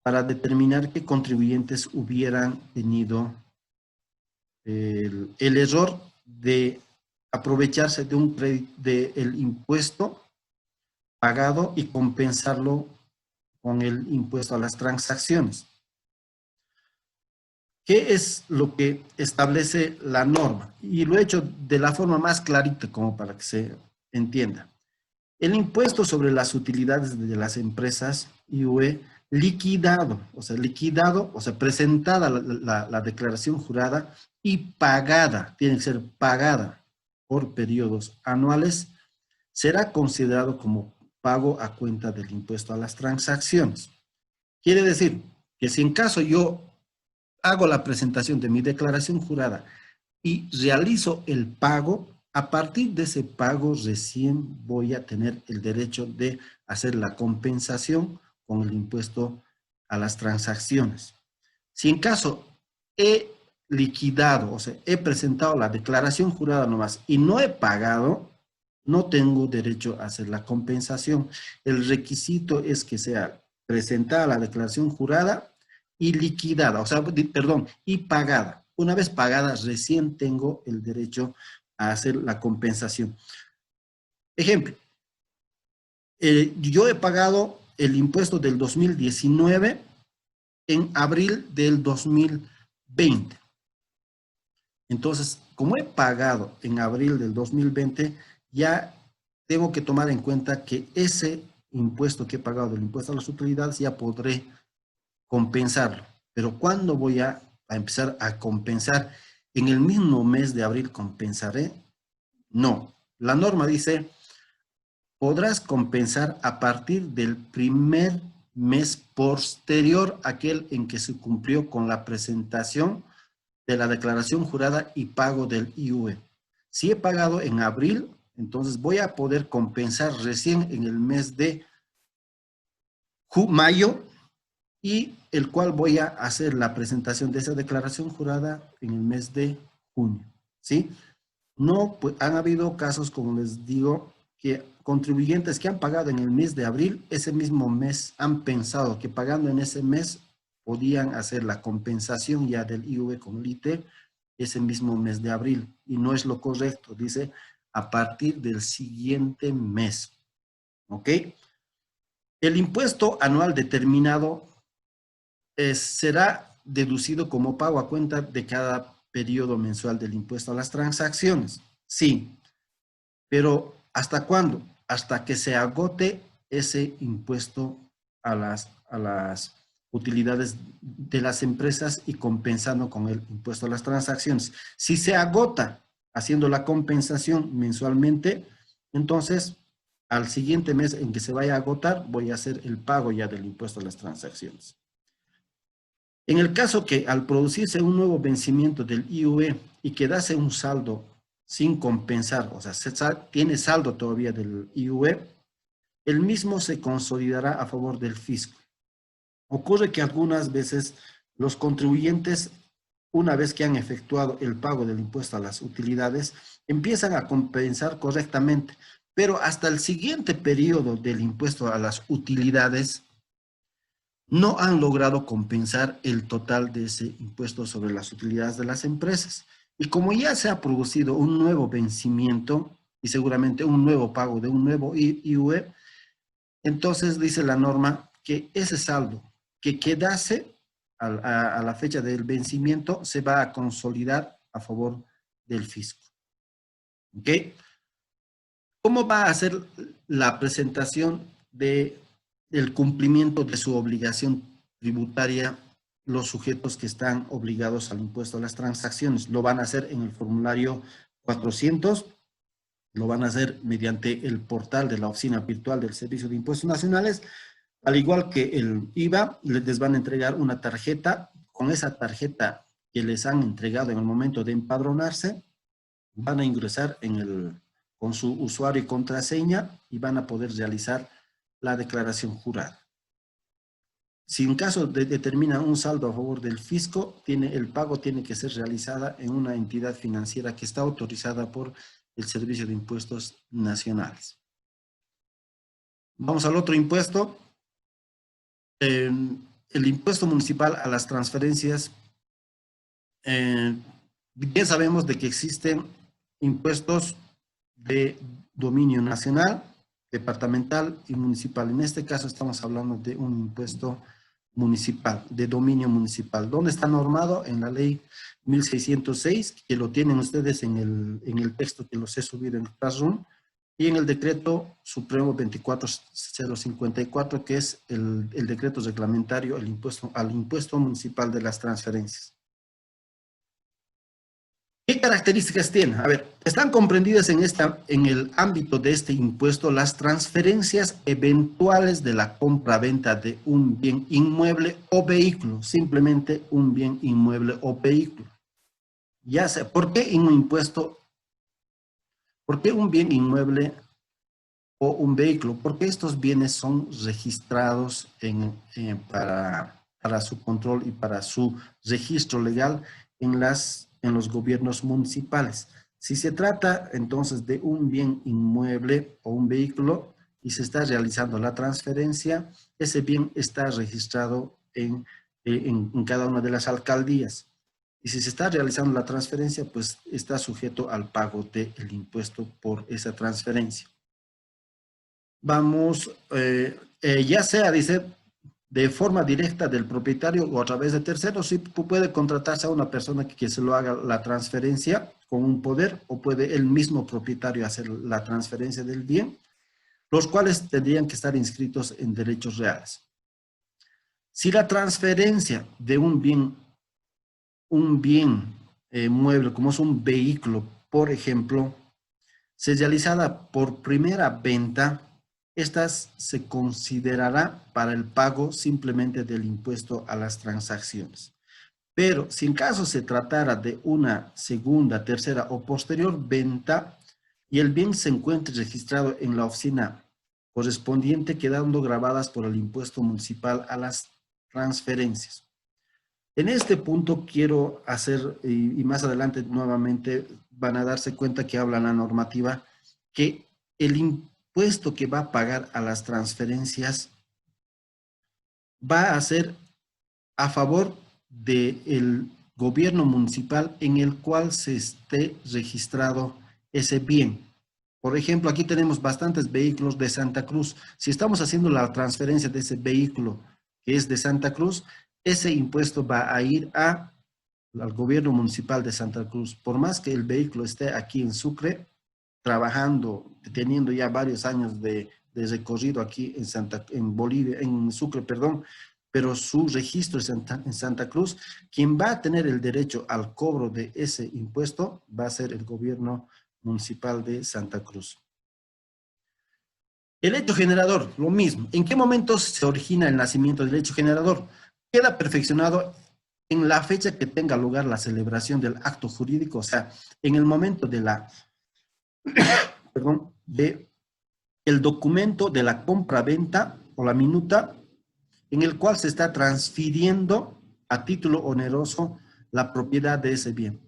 para determinar qué contribuyentes hubieran tenido el error de aprovecharse de un del impuesto pagado y compensarlo con el impuesto a las transacciones. ¿Qué es lo que establece la norma? Y lo he hecho de la forma más clarita como para que se entienda. El impuesto sobre las utilidades de las empresas IUE liquidado, o sea, presentada la declaración jurada y pagada, tiene que ser pagada por periodos anuales, será considerado como pago a cuenta del impuesto a las transacciones. Quiere decir que si en caso yo hago la presentación de mi declaración jurada y realizo el pago, a partir de ese pago recién voy a tener el derecho de hacer la compensación con el impuesto a las transacciones. Si en caso he liquidado, o sea, he presentado la declaración jurada nomás y no he pagado, no tengo derecho a hacer la compensación. El requisito es que sea presentada la declaración jurada y liquidada, o sea, perdón, y pagada. Una vez pagada, recién tengo el derecho a hacer la compensación. Ejemplo, yo he pagado el impuesto del 2019 en abril del 2020. Entonces, como he pagado en abril del 2020, ya tengo que tomar en cuenta que ese impuesto que he pagado del impuesto a las utilidades ya podré compensarlo. Pero ¿cuándo voy a empezar a compensar? ¿En el mismo mes de abril compensaré? No. La norma dice, podrás compensar a partir del primer mes posterior a aquel en que se cumplió con la presentación de la declaración jurada y pago del IUE. Si he pagado en abril, entonces voy a poder compensar recién en el mes de mayo y el cual voy a hacer la presentación de esa declaración jurada en el mes de junio, ¿sí? No, pues han habido casos, como les digo, que contribuyentes que han pagado en el mes de abril, ese mismo mes han pensado que pagando en ese mes podían hacer la compensación ya del IUV con el IT ese mismo mes de abril, y no es lo correcto, dice a partir del siguiente mes, ¿ok? El impuesto anual determinado será deducido como pago a cuenta de cada periodo mensual del impuesto a las transacciones. Sí, pero ¿hasta cuándo? Hasta que se agote ese impuesto a las utilidades de las empresas y compensando con el impuesto a las transacciones. Si se agota haciendo la compensación mensualmente, entonces al siguiente mes en que se vaya a agotar, voy a hacer el pago ya del impuesto a las transacciones. En el caso que al producirse un nuevo vencimiento del IUE y quedase un saldo sin compensar, o sea, tiene saldo todavía del IUE, el mismo se consolidará a favor del fisco. Ocurre que algunas veces los contribuyentes, una vez que han efectuado el pago del impuesto a las utilidades, empiezan a compensar correctamente, pero hasta el siguiente periodo del impuesto a las utilidades, no han logrado compensar el total de ese impuesto sobre las utilidades de las empresas. Y como ya se ha producido un nuevo vencimiento y seguramente un nuevo pago de un nuevo IUE, entonces dice la norma que ese saldo que quedase a la fecha del vencimiento se va a consolidar a favor del fisco. ¿Ok? ¿Cómo va a ser la presentación del cumplimiento de su obligación tributaria los sujetos que están obligados al impuesto a las transacciones? Lo van a hacer en el formulario 400, lo van a hacer mediante el portal de la Oficina Virtual del Servicio de Impuestos Nacionales, al igual que el IVA, les van a entregar una tarjeta. Con esa tarjeta que les han entregado en el momento de empadronarse, van a ingresar con su usuario y contraseña y van a poder realizar la declaración jurada. Si en caso determina un saldo a favor del fisco, el pago tiene que ser realizada en una entidad financiera que está autorizada por el Servicio de Impuestos Nacionales. Vamos al otro impuesto. El impuesto municipal a las transferencias. Bien sabemos de que existen impuestos de dominio nacional, departamental y municipal. En este caso estamos hablando de un impuesto municipal, de dominio municipal. ¿Dónde está normado? En la ley 1606, que lo tienen ustedes en el texto que los he subido en Classroom, y en el decreto supremo 24054, que es el decreto reglamentario al impuesto municipal de las transferencias. ¿Qué características tiene? A ver, están comprendidas en el ámbito de este impuesto las transferencias eventuales de la compra-venta de un bien inmueble o vehículo, simplemente un bien inmueble o vehículo. Ya sé, ¿por qué un impuesto? ¿Por qué un bien inmueble o un vehículo? Porque estos bienes son registrados para su control y para su registro legal en los gobiernos municipales. Si se trata entonces de un bien inmueble o un vehículo y se está realizando la transferencia, ese bien está registrado en cada una de las alcaldías. Y si se está realizando la transferencia, pues está sujeto al pago del impuesto por esa transferencia. Vamos, ya sea, dice, de forma directa del propietario o a través de terceros, sí puede contratarse a una persona que se lo haga la transferencia con un poder, o puede el mismo propietario hacer la transferencia del bien, los cuales tendrían que estar inscritos en derechos reales. Si la transferencia de un bien mueble, como es un vehículo, por ejemplo, se realizada por primera venta, esta se considerará para el pago simplemente del impuesto a las transacciones. Pero si en caso se tratara de una segunda, tercera o posterior venta y el bien se encuentre registrado en la oficina correspondiente, quedando grabadas por el impuesto municipal a las transferencias. En este punto quiero hacer, y más adelante nuevamente van a darse cuenta que habla la normativa, que el impuesto que va a pagar a las transferencias va a ser a favor del gobierno municipal en el cual se esté registrado ese bien. Por ejemplo, aquí tenemos bastantes vehículos de Santa Cruz. Si estamos haciendo la transferencia de ese vehículo que es de Santa Cruz, ese impuesto va a ir al gobierno municipal de Santa Cruz. Por más que el vehículo esté aquí en Sucre, trabajando, teniendo ya varios años de recorrido aquí en Bolivia, en Sucre, perdón, pero su registro es en Santa Cruz, quien va a tener el derecho al cobro de ese impuesto va a ser el gobierno municipal de Santa Cruz. El hecho generador, lo mismo. ¿En qué momento se origina el nacimiento del hecho generador? Queda perfeccionado en la fecha que tenga lugar la celebración del acto jurídico, o sea, en el momento de la, perdón, de el documento de la compra-venta o la minuta en el cual se está transfiriendo a título oneroso la propiedad de ese bien.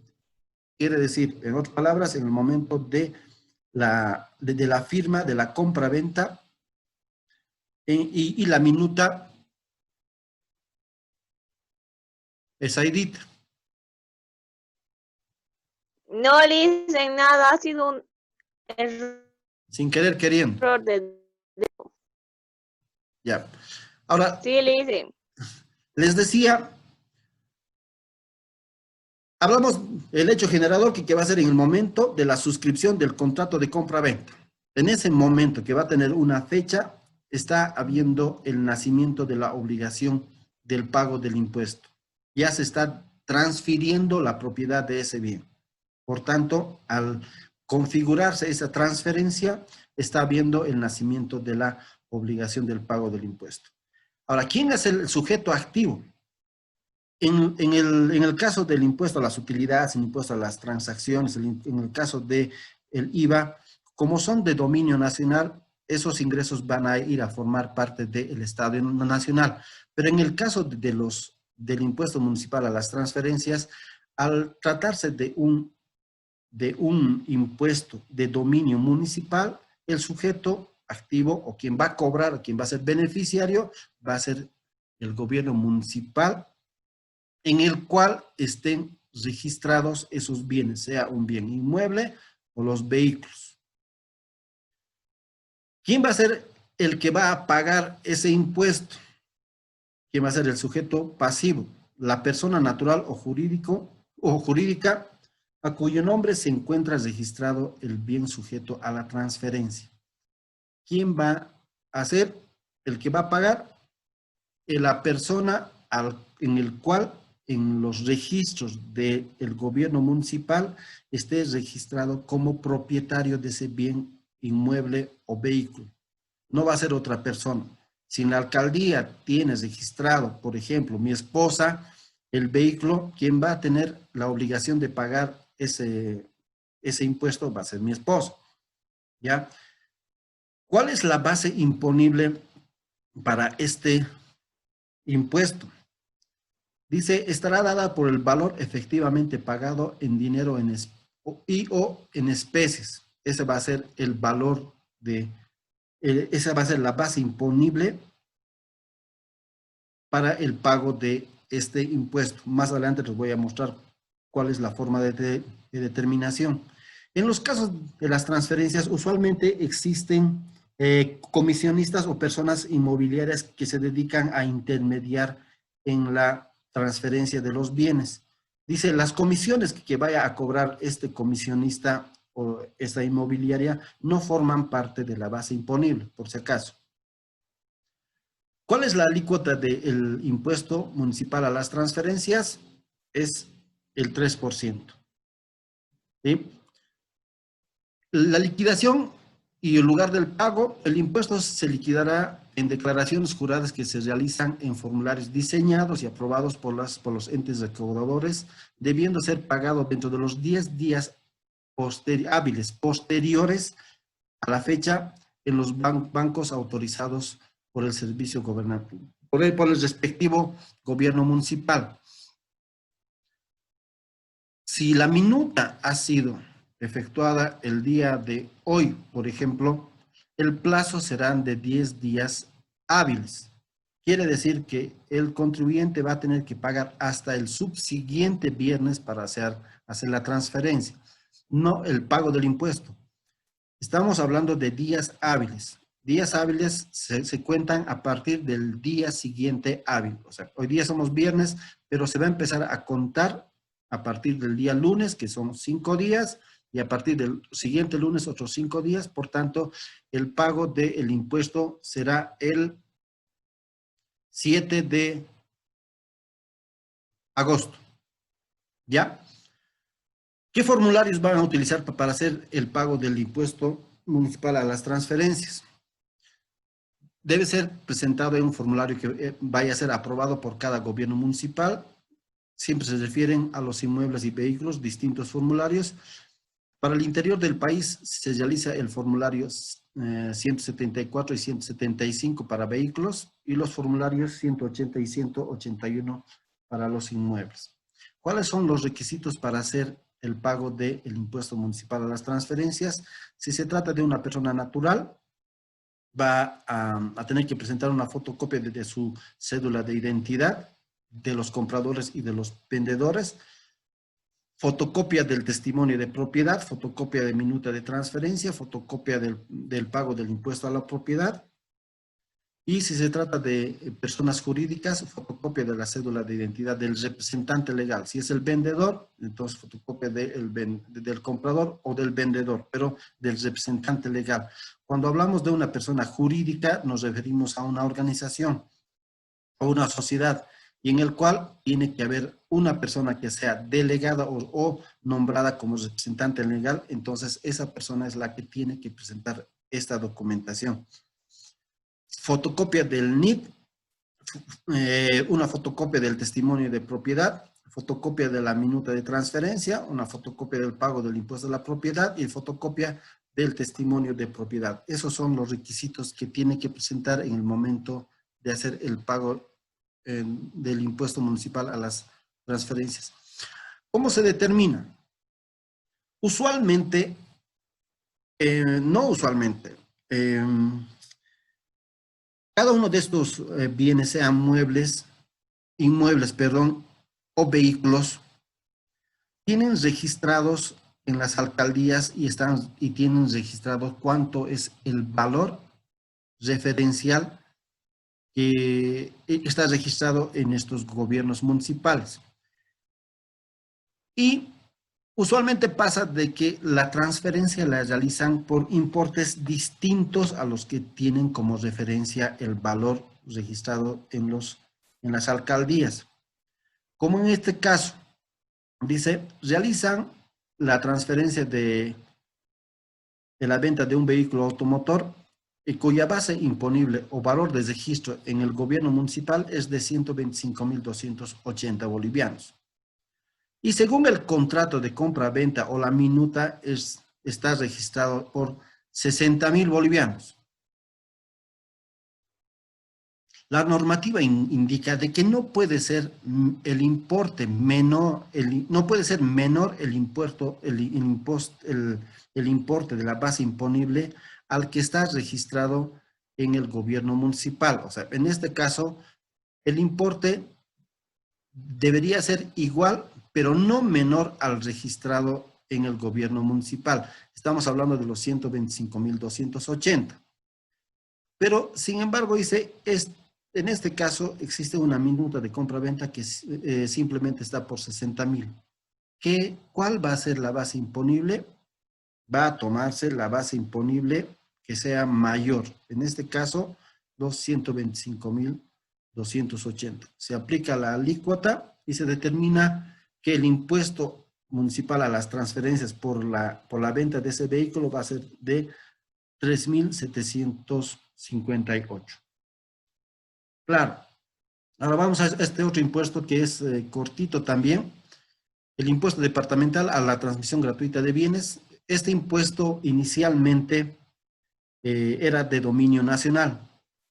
Quiere decir, en otras palabras, en el momento de la firma de la compra-venta y la minuta es Aidit. No le dicen nada, ha sido un error Sin querer queriendo. de... Ya. Ahora, Sí, le dicen. les decía, hablamos del hecho generador que va a ser en el momento de la suscripción del contrato de compra-venta. En ese momento que va a tener una fecha, está habiendo el nacimiento de la obligación del pago del impuesto. Ya se está transfiriendo la propiedad de ese bien. Por tanto, al configurarse esa transferencia, está habiendo el nacimiento de la obligación del pago del impuesto. Ahora, ¿quién es el sujeto activo? En el caso del impuesto a las utilidades, el impuesto a las transacciones, en el caso del IVA, como son de dominio nacional, esos ingresos van a ir a formar parte del Estado nacional. Pero en el caso del impuesto municipal a las transferencias, al tratarse de un impuesto de dominio municipal, el sujeto activo o quien va a cobrar, o quien va a ser beneficiario, va a ser el gobierno municipal en el cual estén registrados esos bienes, sea un bien inmueble o los vehículos. ¿Quién va a ser el que va a pagar ese impuesto? ¿Quién va a ser el sujeto pasivo? La persona natural o jurídica a cuyo nombre se encuentra registrado el bien sujeto a la transferencia. ¿Quién va a ser el que va a pagar? La persona en el cual en los registros del gobierno municipal esté registrado como propietario de ese bien inmueble o vehículo. No va a ser otra persona. Si en la alcaldía tiene registrado, por ejemplo, mi esposa, el vehículo, quien va a tener la obligación de pagar ese impuesto va a ser mi esposo. ¿Ya? ¿Cuál es la base imponible para este impuesto? Dice, estará dada por el valor efectivamente pagado en dinero o en especies. Ese va a ser el valor esa va a ser la base imponible para el pago de este impuesto. Más adelante les voy a mostrar cuál es la forma de determinación. En los casos de las transferencias, usualmente existen comisionistas o personas inmobiliarias que se dedican a intermediar en la transferencia de los bienes. Dice, las comisiones que vaya a cobrar este comisionista o esta inmobiliaria no forman parte de la base imponible, por si acaso. ¿Cuál es la alícuota del impuesto municipal a las transferencias? Es el 3%. ¿Sí? La liquidación y el lugar del pago, el impuesto se liquidará en declaraciones juradas que se realizan en formularios diseñados y aprobados por los entes recaudadores, debiendo ser pagado dentro de los 10 días hábiles posteriores a la fecha en los bancos autorizados por el servicio por el respectivo gobierno municipal. Si la minuta ha sido efectuada el día de hoy, por ejemplo, el plazo serán de 10 días hábiles. Quiere decir que el contribuyente va a tener que pagar hasta el subsiguiente viernes para hacer la transferencia, no el pago del impuesto. Estamos hablando de días hábiles. Días hábiles se cuentan a partir del día siguiente hábil. O sea, hoy día somos viernes, pero se va a empezar a contar a partir del día lunes, que son 5 días, y a partir del siguiente lunes otros 5 días. Por tanto, el pago del impuesto será el 7 de agosto. ¿Ya? ¿Qué formularios van a utilizar para hacer el pago del impuesto municipal a las transferencias? Debe ser presentado en un formulario que vaya a ser aprobado por cada gobierno municipal. Siempre se refieren a los inmuebles y vehículos, distintos formularios. Para el interior del país se realiza el formulario 174 y 175 para vehículos y los formularios 180 y 181 para los inmuebles. ¿Cuáles son los requisitos para hacer el pago del impuesto municipal a las transferencias? Si se trata de una persona natural, va a tener que presentar una fotocopia de su cédula de identidad, de los compradores y de los vendedores, fotocopia del testimonio de propiedad, fotocopia de minuta de transferencia, fotocopia del pago del impuesto a la propiedad. Y si se trata de personas jurídicas, fotocopia de la cédula de identidad del representante legal. Si es el vendedor, entonces fotocopia del comprador o del vendedor, pero del representante legal. Cuando hablamos de una persona jurídica, nos referimos a una organización o una sociedad, y en el cual tiene que haber una persona que sea delegada o nombrada como representante legal. Entonces, esa persona es la que tiene que presentar esta documentación. Fotocopia del NIT, una fotocopia del testimonio de propiedad, fotocopia de la minuta de transferencia, una fotocopia del pago del impuesto a la propiedad y fotocopia del testimonio de propiedad. Esos son los requisitos que tiene que presentar en el momento de hacer el pago del impuesto municipal a las transferencias. ¿Cómo se determina? Usualmente, no usualmente, cada uno de estos bienes, sean inmuebles, o vehículos, tienen registrados en las alcaldías y tienen registrado cuánto es el valor referencial que está registrado en estos gobiernos municipales. Y usualmente pasa de que la transferencia la realizan por importes distintos a los que tienen como referencia el valor registrado en las alcaldías. Como en este caso, dice, realizan la transferencia de la venta de un vehículo automotor y cuya base imponible o valor de registro en el gobierno municipal es de 125.280 bolivianos. Y según el contrato de compra-venta o la minuta, está registrado por 60.000 bolivianos. La normativa indica de que no puede ser el importe menor, no puede ser menor el importe de la base imponible al que está registrado en el gobierno municipal. O sea, en este caso, el importe debería ser igual, pero no menor al registrado en el gobierno municipal. Estamos hablando de los 125.280. Pero, sin embargo, dice, en este caso existe una minuta de compra-venta que simplemente está por 60.000. ¿Cuál va a ser la base imponible? Va a tomarse la base imponible que sea mayor. En este caso, los 125.280. Se aplica la alícuota y se determina que el impuesto municipal a las transferencias por la venta de ese vehículo va a ser de 3.758. Claro. Ahora vamos a este otro impuesto que es cortito también. El impuesto departamental a la transmisión gratuita de bienes. Este impuesto inicialmente era de dominio nacional.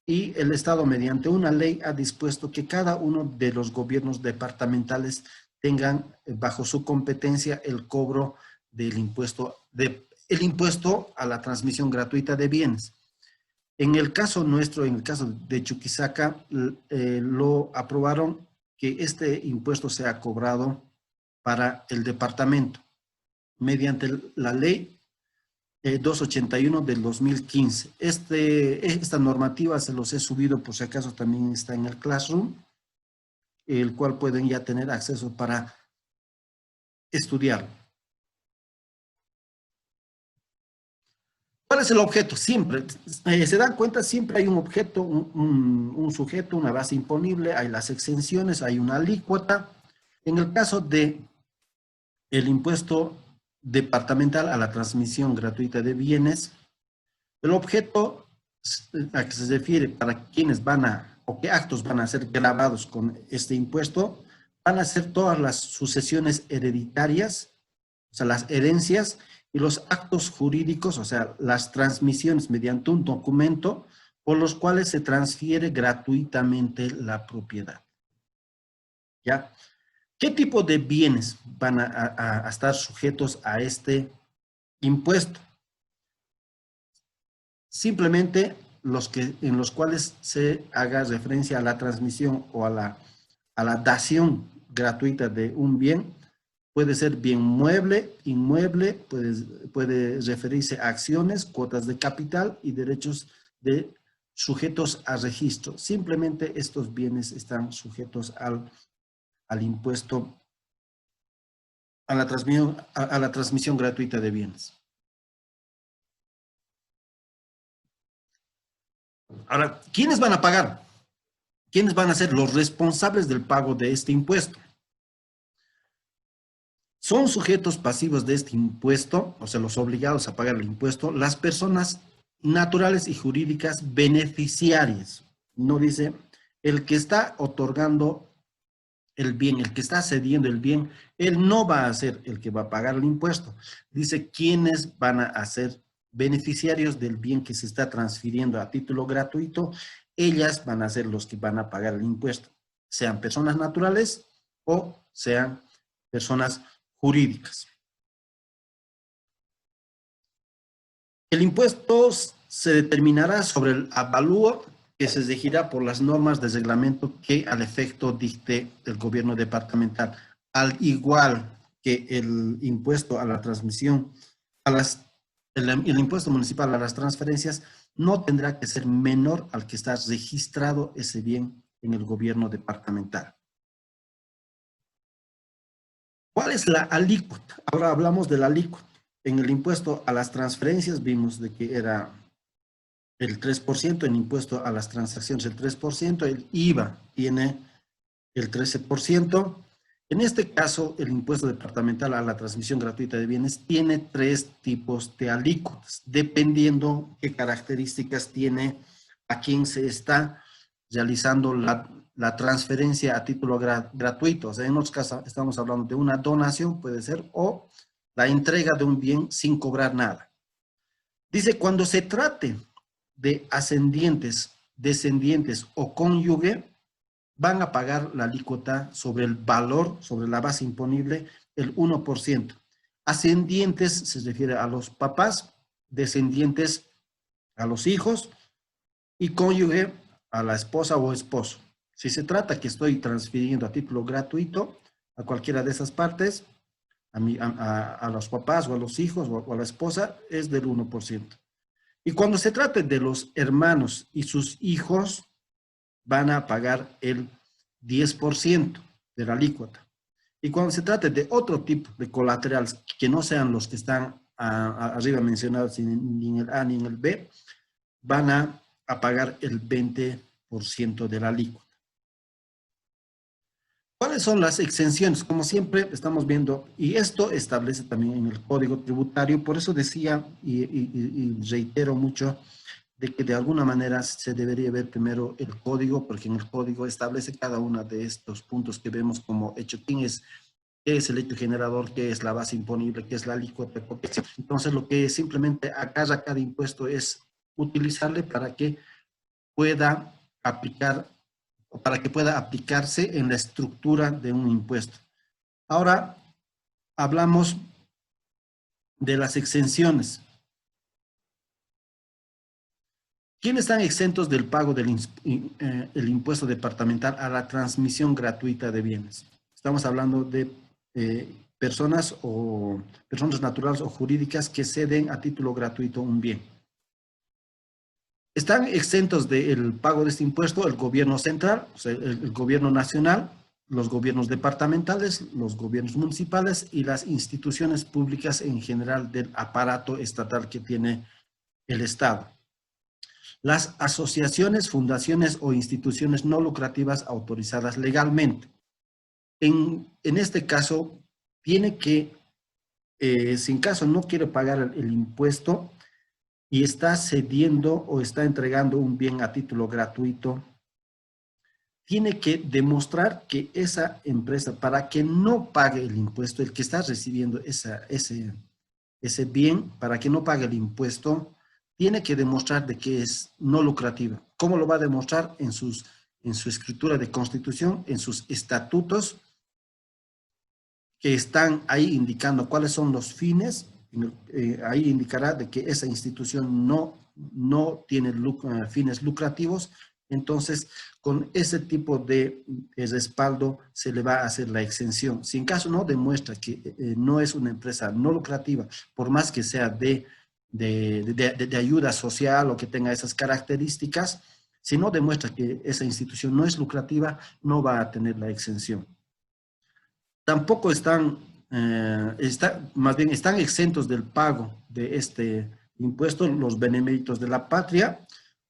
y el Estado mediante una ley ha dispuesto que cada uno de los gobiernos departamentales tengan bajo su competencia el cobro del impuesto, el impuesto a la transmisión gratuita de bienes. En el caso nuestro, en el caso de Chuquisaca, lo aprobaron que este impuesto sea cobrado para el departamento mediante la ley 281 del 2015. Esta normativa se los he subido, por si acaso también está en el Classroom, el cual pueden ya tener acceso para estudiar. ¿Cuál es el objeto? Siempre, se dan cuenta, siempre hay un objeto, un sujeto, una base imponible, hay las exenciones, hay una alícuota. En el caso de el impuesto departamental a la transmisión gratuita de bienes, el objeto a que se refiere para quienes van a, o qué actos van a ser grabados con este impuesto, van a ser todas las sucesiones hereditarias, o sea, las herencias y los actos jurídicos, o sea, las transmisiones mediante un documento por los cuales se transfiere gratuitamente la propiedad. ¿Ya? ¿Qué tipo de bienes van a estar sujetos a este impuesto? Simplemente en los cuales se haga referencia a la transmisión o a la dación gratuita de un bien. Puede ser bien mueble, inmueble, puede referirse a acciones, cuotas de capital y derechos de sujetos a registro. Simplemente estos bienes están sujetos al impuesto, a la transmisión gratuita de bienes. Ahora, ¿quiénes van a pagar? ¿Quiénes van a ser los responsables del pago de este impuesto? Son sujetos pasivos de este impuesto, o sea, los obligados a pagar el impuesto, las personas naturales y jurídicas beneficiarias. No dice, el que está otorgando el bien, el que está cediendo el bien, él no va a ser el que va a pagar el impuesto. Dice, ¿quiénes van a ser beneficiarios del bien que se está transfiriendo a título gratuito? Ellas van a ser los que van a pagar el impuesto, sean personas naturales o sean personas jurídicas. El impuesto se determinará sobre el avalúo que se regirá por las normas de reglamento que al efecto dicte el gobierno departamental, al igual que el impuesto a la transmisión, el impuesto municipal a las transferencias no tendrá que ser menor al que está registrado ese bien en el gobierno departamental. ¿Cuál es la alícuota? Ahora hablamos de la alícuota. En el impuesto a las transferencias vimos de que era el 3%, en impuesto a las transacciones el 3%, el IVA tiene el 13%. En este caso, el impuesto departamental a la transmisión gratuita de bienes tiene 3 tipos de alícuotas, dependiendo qué características tiene a quien se está realizando la transferencia a título gratuito. O sea, en otros casos estamos hablando de una donación, puede ser, o la entrega de un bien sin cobrar nada. Dice, cuando se trate de ascendientes, descendientes o cónyuge, van a pagar la alícuota sobre el valor, sobre la base imponible, el 1%. Ascendientes se refiere a los papás, descendientes a los hijos y cónyuge a la esposa o esposo. Si se trata que estoy transfiriendo a título gratuito a cualquiera de esas partes, a los papás o a los hijos o a la esposa, es del 1%. Y cuando se trate de los hermanos y sus hijos, van a pagar el 10% de la alícuota. Y cuando se trate de otro tipo de colaterales que no sean los que están arriba mencionados ni en el A ni en el B, van a pagar el 20% de la alícuota. ¿Cuáles son las exenciones? Como siempre estamos viendo, y esto establece también en el Código Tributario, por eso decía y reitero mucho de que de alguna manera se debería ver primero el código, porque en el código establece cada uno de estos puntos que vemos como hecho. ¿Qué es el hecho generador? ¿Qué es la base imponible? ¿Qué es la alícuota? Entonces lo que simplemente agarra cada impuesto es utilizarle para que pueda aplicar, o para que pueda aplicarse en la estructura de un impuesto. Ahora hablamos de las exenciones. ¿Quiénes están exentos del pago del el impuesto departamental a la transmisión gratuita de bienes? Estamos hablando de personas naturales o jurídicas que ceden a título gratuito un bien. Están exentos del pago de este impuesto el gobierno central, o sea, el gobierno nacional, los gobiernos departamentales, los gobiernos municipales y las instituciones públicas en general del aparato estatal que tiene el Estado. Las asociaciones, fundaciones o instituciones no lucrativas autorizadas legalmente. En este caso, tiene que, si en caso no quiere pagar el impuesto y está cediendo o está entregando un bien a título gratuito, tiene que demostrar que esa empresa, para que no pague el impuesto, el que está recibiendo ese bien, para que no pague el impuesto, tiene que demostrar de que es no lucrativa. ¿Cómo lo va a demostrar? En su escritura de constitución, en sus estatutos, que están ahí indicando cuáles son los fines. Ahí indicará de que esa institución no tiene fines lucrativos. Entonces, con ese tipo de respaldo se le va a hacer la exención. Si en caso no demuestra que no es una empresa no lucrativa, por más que sea de ayuda social o que tenga esas características, si no demuestra que esa institución no es lucrativa, no va a tener la exención. Tampoco están exentos del pago de este impuesto los beneméritos de la patria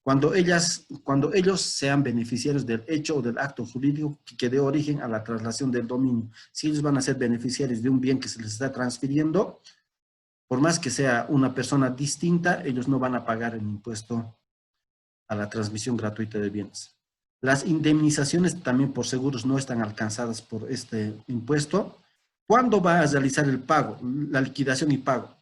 cuando ellos sean beneficiarios del hecho o del acto jurídico que dé origen a la traslación del dominio. Si ellos van a ser beneficiarios de un bien que se les está transfiriendo, por más que sea una persona distinta, ellos no van a pagar el impuesto a la transmisión gratuita de bienes. Las indemnizaciones también por seguros no están alcanzadas por este impuesto. ¿Cuándo va a realizar el pago, la liquidación y pago?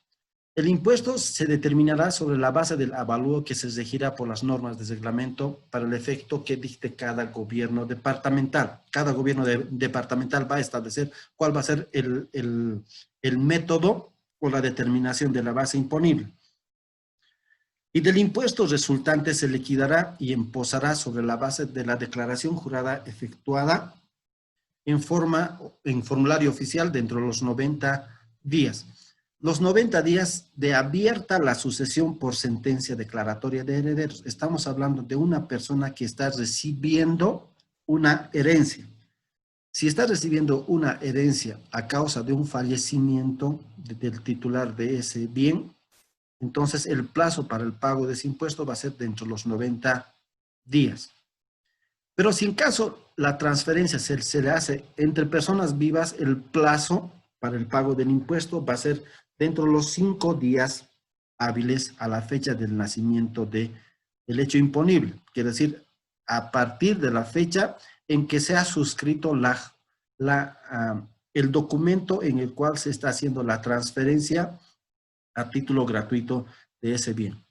El impuesto se determinará sobre la base del avalúo que se regirá por las normas de reglamento para el efecto que dicte cada gobierno departamental. Cada gobierno departamental va a establecer cuál va a ser el método o la determinación de la base imponible. Y del impuesto resultante se liquidará y imposará sobre la base de la declaración jurada efectuada en formulario oficial dentro de los 90 días. Los 90 días de abierta la sucesión por sentencia declaratoria de herederos. Estamos hablando de una persona que está recibiendo una herencia. Si está recibiendo una herencia a causa de un fallecimiento del titular de ese bien, entonces el plazo para el pago de ese impuesto va a ser dentro de los 90 días. Pero si en caso la transferencia se le hace entre personas vivas, el plazo para el pago del impuesto va a ser dentro de los 5 días hábiles a la fecha del nacimiento del hecho imponible. Quiere decir, a partir de la fecha en que se ha suscrito el documento en el cual se está haciendo la transferencia a título gratuito de ese bien.